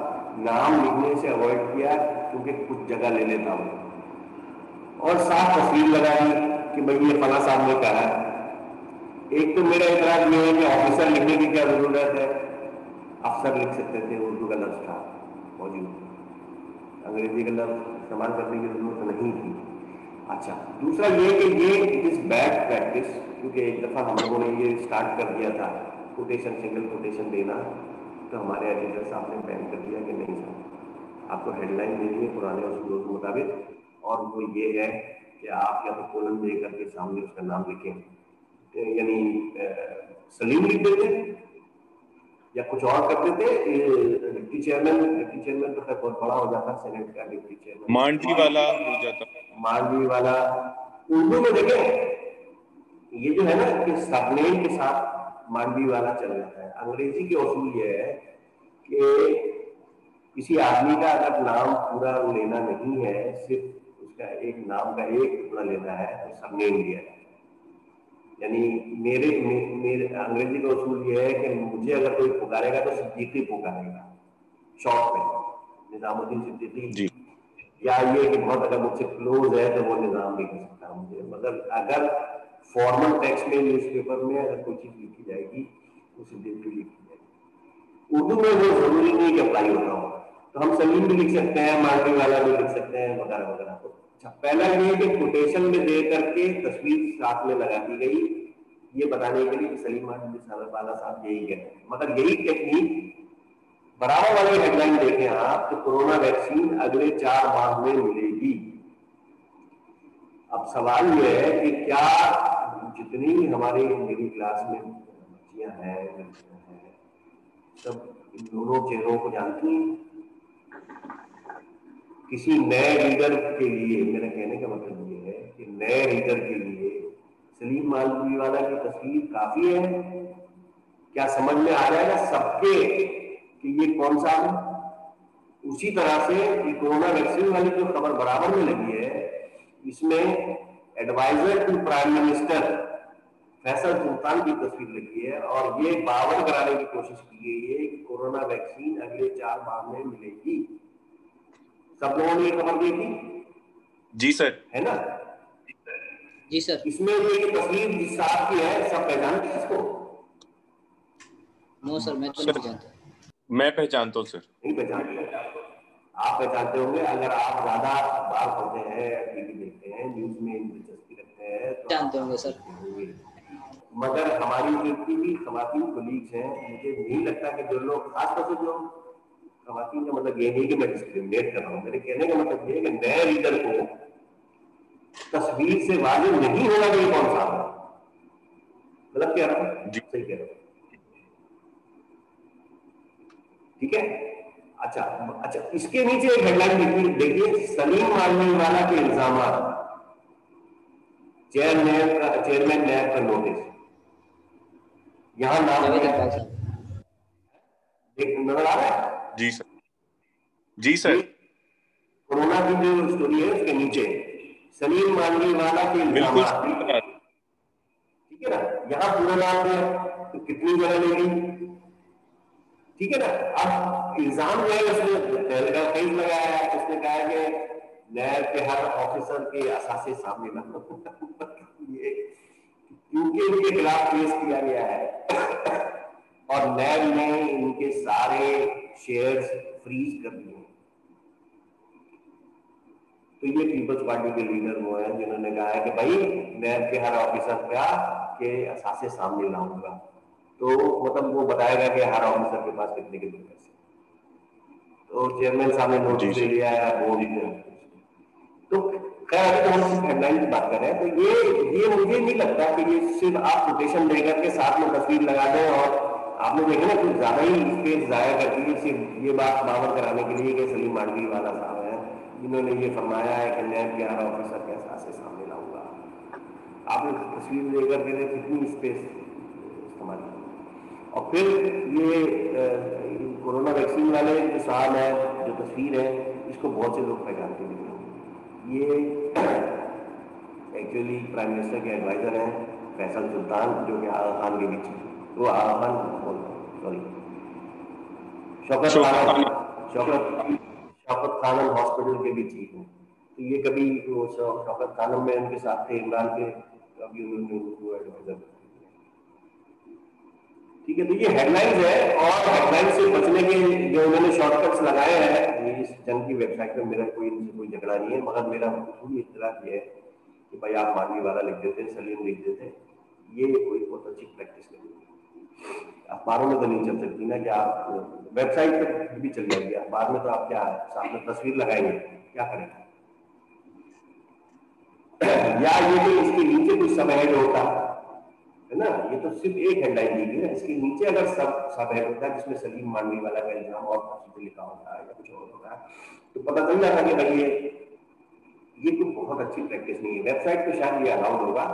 नाम लिखने से अवॉइड किया क्योंकि कुछ जगह ले लेता हूँ, और साफ तस्वीर लगा दी कि भाई ये फला साहब ने कहा है। एक तो मेरा इतराज ये है कि ऑफिसर लिखने की क्या जरूरत है, अफसर लिख सकते थे, उर्दू का लफ्ज था मौजूद, अंग्रेजी का लफ्ज इस्तेमाल करने की जरूरत नहीं थी। अच्छा, दूसरा ये कि ये इट इज बैड प्रैक्टिस, क्योंकि एक दफा हम लोगों ने ये स्टार्ट कर दिया था कोटेशन, सिंगल कोटेशन देना, तो हमारे एडिटर साहब ने बैन कर दिया कि नहीं सर, आपको हेडलाइन देनी है पुराने उसूलों के मुताबिक, और वो ये है कि आप या तो कोलन दे करके सामने उसका नाम लिखें, यानी सलीम लिख देते या कुछ और कर देते। डिप्टी चेयरमैन तो खैर बहुत बड़ा हो जाता, सेनेट का डिप्टी चेयरमैन मांडवी वाला हो जाता। मांडवी वाला उर्दू में देखें, ये जो है ना कि सरनेम के साथ मांडवी वाला चल जाता है। अंग्रेजी के उसूल ये है कि किसी आदमी का अगर नाम पूरा लेना नहीं है, सिर्फ उसका एक नाम का एक टुकड़ा लेना है, तो सरनेम लिया है। यानी मेरे अंग्रेजी का उसूल ये है कि मुझे अगर कोई पुकारेगा तो सिद्दीकी पुकारेगा, शॉर्ट में निजामुद्दीन सिद्दीकी, या ये कि बहुत अगर मुझसे क्लोज है तो वो निजाम भी कर सकता है मुझे। मगर अगर फॉर्मल टेक्स्ट में न्यूज़पेपर में अगर कोई चीज लिखी जाएगी तो सिद्दीकी लिखी जाएगी। उर्दू में वो जरूरी नहीं कि अप्लाई होता हो, तो हम सलीम भी लिख सकते हैं, मांडवी वाला भी लिख सकते हैं, वगैरह वगैरह। तो अच्छा, पहला ये कि कोटेशन में दे करके तस्वीर साथ में लगा दी गई, ये बताने के लिए कि सलीम वाला साहब यही कहते हैं। मगर यही टेक्निक बराबर वाली हेडलाइन देखें आप तो कोरोना वैक्सीन अगले 4 माह में मिलेगी। अब सवाल यह है कि क्या जितनी हमारी मिडिल क्लास में बच्चियां हैं, लड़कियां हैं, सब इन दोनों चेहरों को जानती हैं? किसी नए रीडर के लिए मेरा कहने का मतलब ये है कि नए रीडर के लिए सलीम मांडवी वाला की तस्वीर काफी है? क्या समझ में आ जाएगा सबके कि ये कौन सा है? उसी तरह से कोरोना वैक्सीन वाली जो खबर बराबर में लगी है, इसमें advisor to prime minister Faisal Sultan की तस्वीर लगी है, और ये बावर कराने की कोशिश की गई है कि कोरोना वैक्सीन अगले 4 माह में मिलेगी। सब लोगों ने ये खबर देखी? जी सर, है ना? जी सर। इसमें ये तस्वीर जिस साहब की है, सब पहचानते हैं इसको? नो सर, मैं तो नहीं जानता। मैं पहचानता हूँ सर। नहीं पहचानते? आप पहचानते होंगे अगर आप ज्यादा अखबार पढ़ते हैं, टीवी देखते हैं, न्यूज में दिलचस्पी रखते हैं तो जानते होंगे सर। मगर हमारी जितनी भी खवातीन कोलीग्स हैं, मुझे नहीं लगता कि जो लोग, खासतौर से जो खवातीन का मतलब ये नहीं कि मैं डिस्क्रिमिनेट कर रहा हूँ, मेरे कहने का मतलब ये है कि नए रीडर को तस्वीर से वाजिब नहीं होगा कि कौन सा है। गलत कह रहा हूँ? सही कह रहा हूँ? ठीक है। अच्छा, इसके नीचे एक हेडलाइन लिखी, देखिए, सलीम मांडवी वाला के इल्जाम, चेयरमैन नैब का नोटिस। यहाँ नाम नजर आ रहा है? जी सर, जी सर। कोरोना की जो स्टोरी है उसके नीचे सलीम मांडवी वाला के इल्जाम, ٹھیک ہے نا, یہاں پورا نام دیا تو کتنی جگہ لے گی, ٹھیک ہے نا. اب الزام جو ہے اس نے فیس لگایا ہے, اس نے کہا کہ نیب کے ہر آفیسر کے اثاثے سامنے لا, کیونکہ ان کے خلاف کیس کیا گیا ہے اور نیب نے ان کے سارے شیئرز فریز کر دیے. تو یہ پیپلز پارٹی کے لیڈر وہ ہیں جنہوں نے کہا ہے کہ بھائی نیب کے ہر آفیسر کا کے اثاثے سامنے لاؤں گا, تو مطلب وہ بتائے گا کہ ہر آفیسر کے پاس کتنے کے پیسے. تو چیئرمین صاحب نے نوٹس لے لیا ہے بورڈ نے. تو خیر ابھی تو ہم صرف ہیڈ لائن کی بات کر رہے ہیں. تو یہ مجھے نہیں لگتا کہ یہ صرف آپ کوٹیشن دے کر کے ساتھ میں تصویر لگا دیں اور آپ نے دیکھا نا کچھ زیادہ ہی اسپیس ضائع کر دی صرف یہ بات باور کرانے کے لیے کہ سلیم مانڈوی والا صاحب ہیں جنہوں نے یہ فرمایا ہے کہ نیب کے ہر آفیسر کے اثاثے سامنے لاؤں گا. آپ نے تصویر لے کر کے کتنی اسپیس استعمال کی. اور پھر یہ کورونا ویکسین والے جو صاحب ہیں جو تصویر ہے اس کو بہت سے لوگ پہچانتے نہیں ہیں. یہ ایکچولی پرائم منسٹر کے ایڈوائزر ہیں فیصل سلطان جو کہ آغا خان کے بیچ وہ آغا خان سوری شوکت خانم ہاسپٹل کے بھی چیف ہیں. تو یہ کبھی وہ شوکت خانم میں ان کے ساتھ تھے عمران کے, کبھی انہوں نے ان کو ایڈوائزر. ٹھیک ہے, تو یہ ہیڈ لائنز ہے اور ہیڈ لائن سے بچنے کے جو انہوں نے شارٹ کٹس لگائے ہیں اس جنگ کی ویب سائٹ پہ میرا کوئی جھگڑا نہیں ہے, مگر میرا پوری اطلاع یہ ہے کہ بھائی آپ مانوی والا لکھ دیتے ہیں, سلیم لکھ دیتے ہیں, یہ کوئی بہت اچھی پریکٹس نہیں ہے. اخباروں میں تو نہیں چل سکتی نا کہ آپ ویب سائٹ پہ بھی چل جائے گی, اخبار میں تو آپ کیا ساتھ میں تصویر لگائیں گے, کیا کریں گے, یا یہ کہ اس کے نیچے کچھ سب ہیڈ ہوتا ہے نا. یہ تو صرف ایک ہیڈ لائن دی گئی ہے, اس کے نیچے اگر سب ہیڈ ہوتا ہے جس میں سلیم مانوی والا کا الزام اور لکھا ہوتا ہے یا کچھ اور ہوتا ہے تو پتہ چل جاتا کہ بھائی یہ تو بہت اچھی پریکٹس نہیں ہے. ویب سائٹ پہ شاید یہ الاؤڈ ہوگا,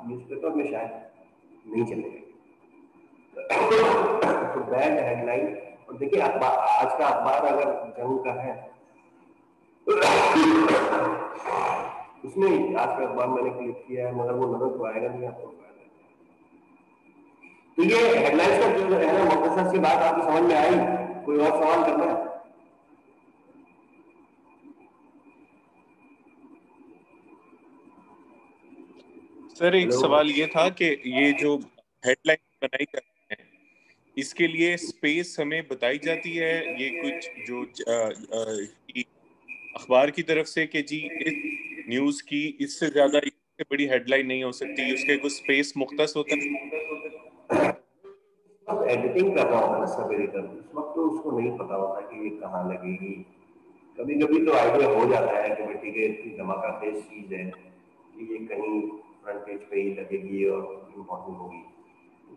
نیوز پیپر میں شاید نہیں چلے گا. تو بیڈ ہیڈ لائن. اور دیکھیے آج کا اخبار اگر جنگ کا ہے اس میں آج کا اخبار میں نے کلک کیا ہے, مگر وہ نظر تو آئے گا نہیں آپ کو. تو یہ ہیڈ لائنس کا جو ہے نا مختصر سی بات آپ کو سمجھ میں آئی, کوئی اور سوال کرنا ہے؟ سر ایک سوال یہ تھا کہ یہ جو ہیڈ لائن بنائی جاتی ہے اس کے لیے اسپیس ہمیں بتائی جاتی ہے, یہ کچھ جو اخبار کی طرف سے کہ جی اس نیوز کی اس سے زیادہ اس سے بڑی ہیڈ لائن نہیں ہو سکتی, اس کے کچھ اسپیس مختص ہوتا ہے؟ ایڈیٹنگ کر رہا ہوتا ہے نا سب ایڈیٹر, اس وقت تو اس کو نہیں پتا ہوتا کہ یہ کہاں لگے گی. کبھی کبھی تو آئیڈیا ہو جاتا ہے کہ بیٹی کے اتنی دھماکہ تیز چیز ہے کہ یہ کہیں فرنٹ پیج پہ ہی لگے گی اور امپورٹنٹ ہوگی.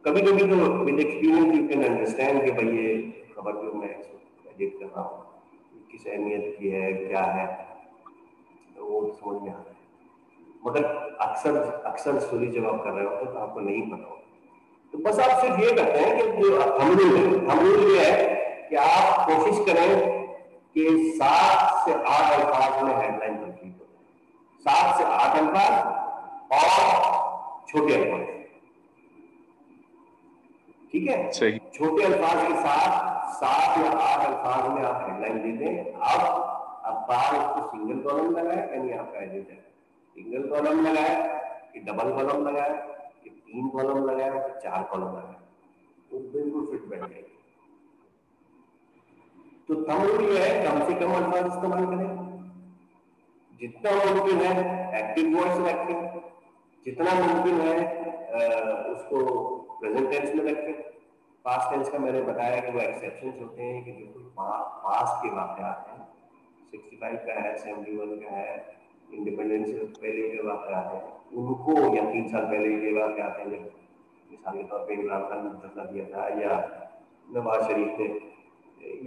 کبھی کبھی تو with experience you can understand کہ بھائی یہ خبر جو میں ایڈٹ کر رہا ہوں کس اہمیت کی ہے, کیا ہے, وہ سمجھ میں آتا ہے. مگر اکثر اسٹوری جب آپ کر رہے ہوتے ہیں تو آپ کو نہیں پتا ہوتا. تو بس آپ صرف یہ کرتے ہیں کہ جو ہم رول یہ ہے کہ آپ کوشش کریں کہ 7 سے 8 الفاظ میں ہیڈ لائن کمپلیٹ ہو, 7 سے 8 الفاظ اور چھوٹے الفاظ. ٹھیک ہے, چھوٹے الفاظ کے ساتھ 7 یا 8 الفاظ میں آپ ہیڈ لائن دے دیں. اب اخبار اس کو سنگل کالم لگائے, یعنی آپ کا ایڈٹ ہے سنگل کالم لگائے کہ ڈبل کالم لگائے کہ 3 کالم لگائے کہ 4 کالم لگائے, وہ بالکل فٹ بیٹھ جائے گی. تو تھمب یہ ہے کم سے کم الفاظ استعمال کریں, جتنا ممکن ہے ایکٹیو وائس رکھیں, جتنا ممکن ہے اس کو پریزنٹ ٹینس میں رکھیں. پاسٹ ٹینس کا میں نے بتایا کہ وہ ایکسیپشنز ہوتے ہیں کہ جو پاسٹ کے واقعات ہیں, 65 کا ہے, 71 کا ہے, انڈیپینڈنس سے پہلے کے واقعات ہیں, ان کو یا 3 سال پہلے کے واقعات ہیں جب مثال کے طور پہ عمران خان نے دھرنا دیا تھا یا نواز شریف نے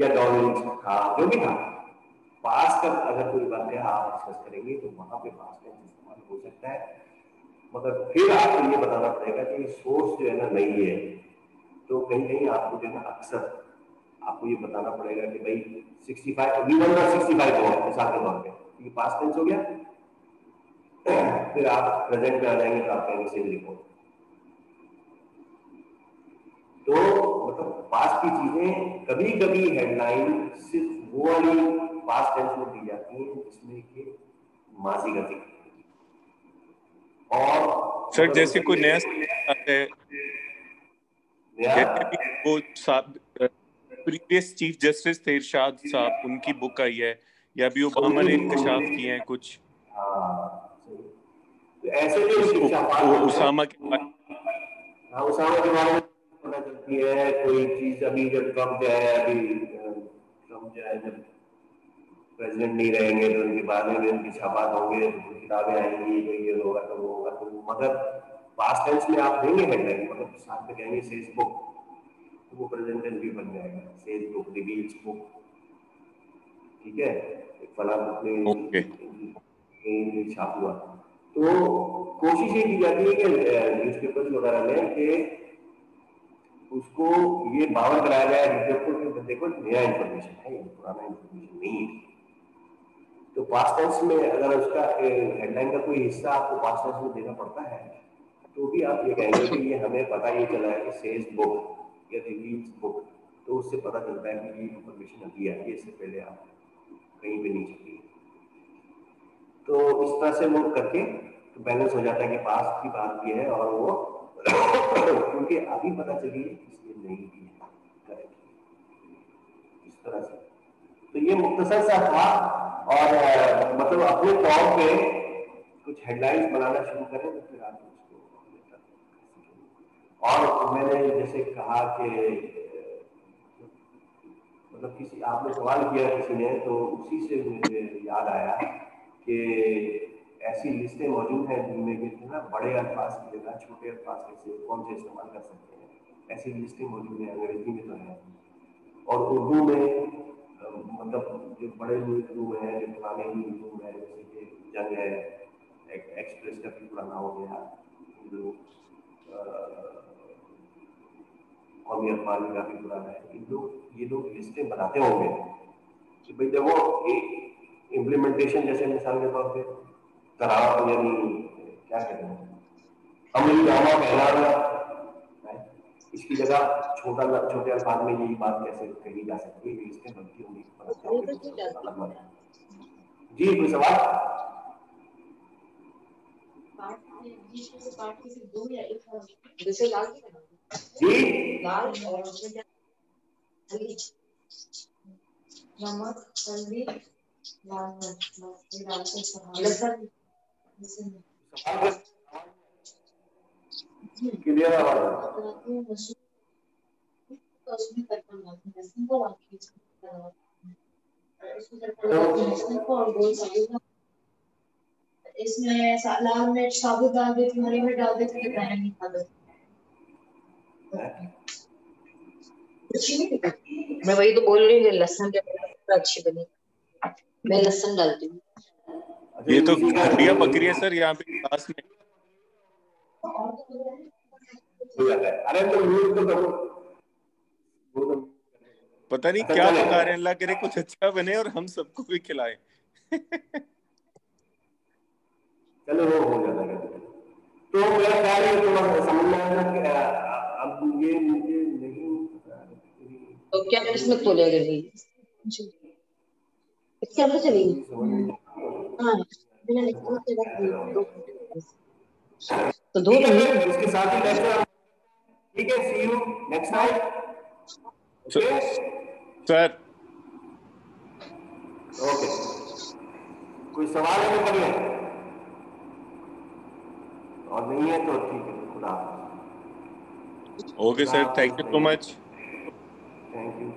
یا ڈاؤن تھا, جو بھی تھا پاس کا اگر کوئی واقعہ آپ ڈسکس کریں گے تو وہاں پہ پاس ٹینس استعمال ہو سکتا ہے. مگر پھر آپ کو یہ بتانا پڑے گا کہ سورس جو ہے نا نہیں ہے, تو کہیں کہیں آپ کو جو ہے نا اکثر آپ کو یہ بتانا پڑے گا کہ بھائی 65 ہو مثال کے طور پہ یہ پاس ٹینس ہو گیا, پھر آپ پریزنٹ میں آ جائیں گے تو آپ کہیں گے سیم لکھو. तो मतलब पास्ट की चीजें कभी कभी हेडलाइन सिर्फ वो वाली पास्ट टेंस में दी जाती हैं जिसमें कि माजी का जिक्र, और सर जैसे कोई नया आता है, जैसे अभी वो प्रीवियस चीफ जस्टिस थे इरशाद साहब, उनकी बुक आई है, या अभी ओबामा ने इंकशाफ किए हैं कुछ, तो ऐसे जो उसामा के उसामा के बारे में पता चलती है कोई चीज। अभी जब ट्रम्प जाए, ट्रम्प जाए जब प्रेसिडेंट नहीं रहेंगे तो उनके बारे में उनकी छापात होंगे, तो किताबें आएंगी, तो ये होगा तो वो होगा, तो मगर पास्ट टेंस में आप देंगे हेडलाइन, मतलब साथ में कहेंगे सेज बुक, तो वो प्रेजेंट टेंस भी बन जाएगा, सेज बुक, रिवील्स बुक, ठीक है, फला बुक में छाप हुआ। तो कोशिश ये की जाती है कि न्यूज़पेपर्स वगैरह में कि उसको ये बावर कराया जाए न्यूज़पेपर के बंदे को नया इंफॉर्मेशन है, ये पुराना इंफॉर्मेशन नहीं है। तो पास्ट टेंस में अगर उसका हेडलाइन का कोई हिस्सा आपको पास्ट टेंस में देना पड़ता है, तो भी आप ये कहेंगे कि ये हमें पता ये चला है कि सेज बुक या रिवील्स बुक, तो उससे पता चलता है कि ये इंफॉर्मेशन अभी आई है, इससे पहले आप कहीं भी नहीं छपी। तो इस तरह से वो करके तो बैलेंस हो जाता है कि पास्ट की बात भी है और वो क्योंकि अभी पता चली इसलिए नहीं भी है, करेक्ट, इस तरह से। तो ये मुख्तसर सा था, और मतलब अपने तौर पे कुछ हेडलाइंस बनाना शुरू करें तो फिर आप उसको, और मैंने जैसे कहा कि मतलब किसी आपने सवाल किया किसी ने, तो उसी से मुझे याद आया कि ऐसी लिस्टें मौजूद हैं जिनमें कि ना बड़े अल्फाज की जगह छोटे अल्फाज कैसे कौन से इस्तेमाल कर सकते हैं, ऐसी लिस्टें मौजूद हैं, अंग्रेजी में तो है, और उर्दू में मतलब जो बड़े उर्दू हैं, जो पुराने उर्दू में, जैसे कि जंग है, एक्सप्रेस का भी पुराना हो गया, कौमी अखबार में काफी पुराना है, ये लोग लिस्टें बनाते होंगे कि भाई जब वो इम्प्लीमेंटेशन, जैसे मिसाल के तौर पे करार, यानी क्या कहते हैं, अमलीनामा कहना, इसकी जगह छोटे अल्फाज में यही बात कैसे कही जा सकती है, लिस्टें बनती होंगी। जी कोई सवाल? जी नमक, हल्दी, क्लियर इसमें लाल मिर्च साबुत डाल देती, हरी मिर्च डाल देती, नहीं खाता। मैं वही तो बोल रही हूँ, लहसुन के अच्छी बनी, मैं लहसुन डालती हूँ। ये तो खड़िया पकड़ी है सर यहाँ पे पास में। अरे तो पता नहीं क्या पका रहे हैं, अल्लाह करे कुछ अच्छा बने और हम सबको भी खिलाएं। चलो वो हो जाता है। तो मेरा ख्याल है थोड़ा समझना है कि अब ये मुझे नहीं, तो क्या इसमें तो ले गई इसके अंदर चलेगी। हाँ तो दो इसके साथ ही लेक्चर, ठीक है, see you next time. Sir okay, कोई सवाल है तो करिए, और नहीं है तो ठीक है, खुदा। Okay sir, thank you so much. Thank you.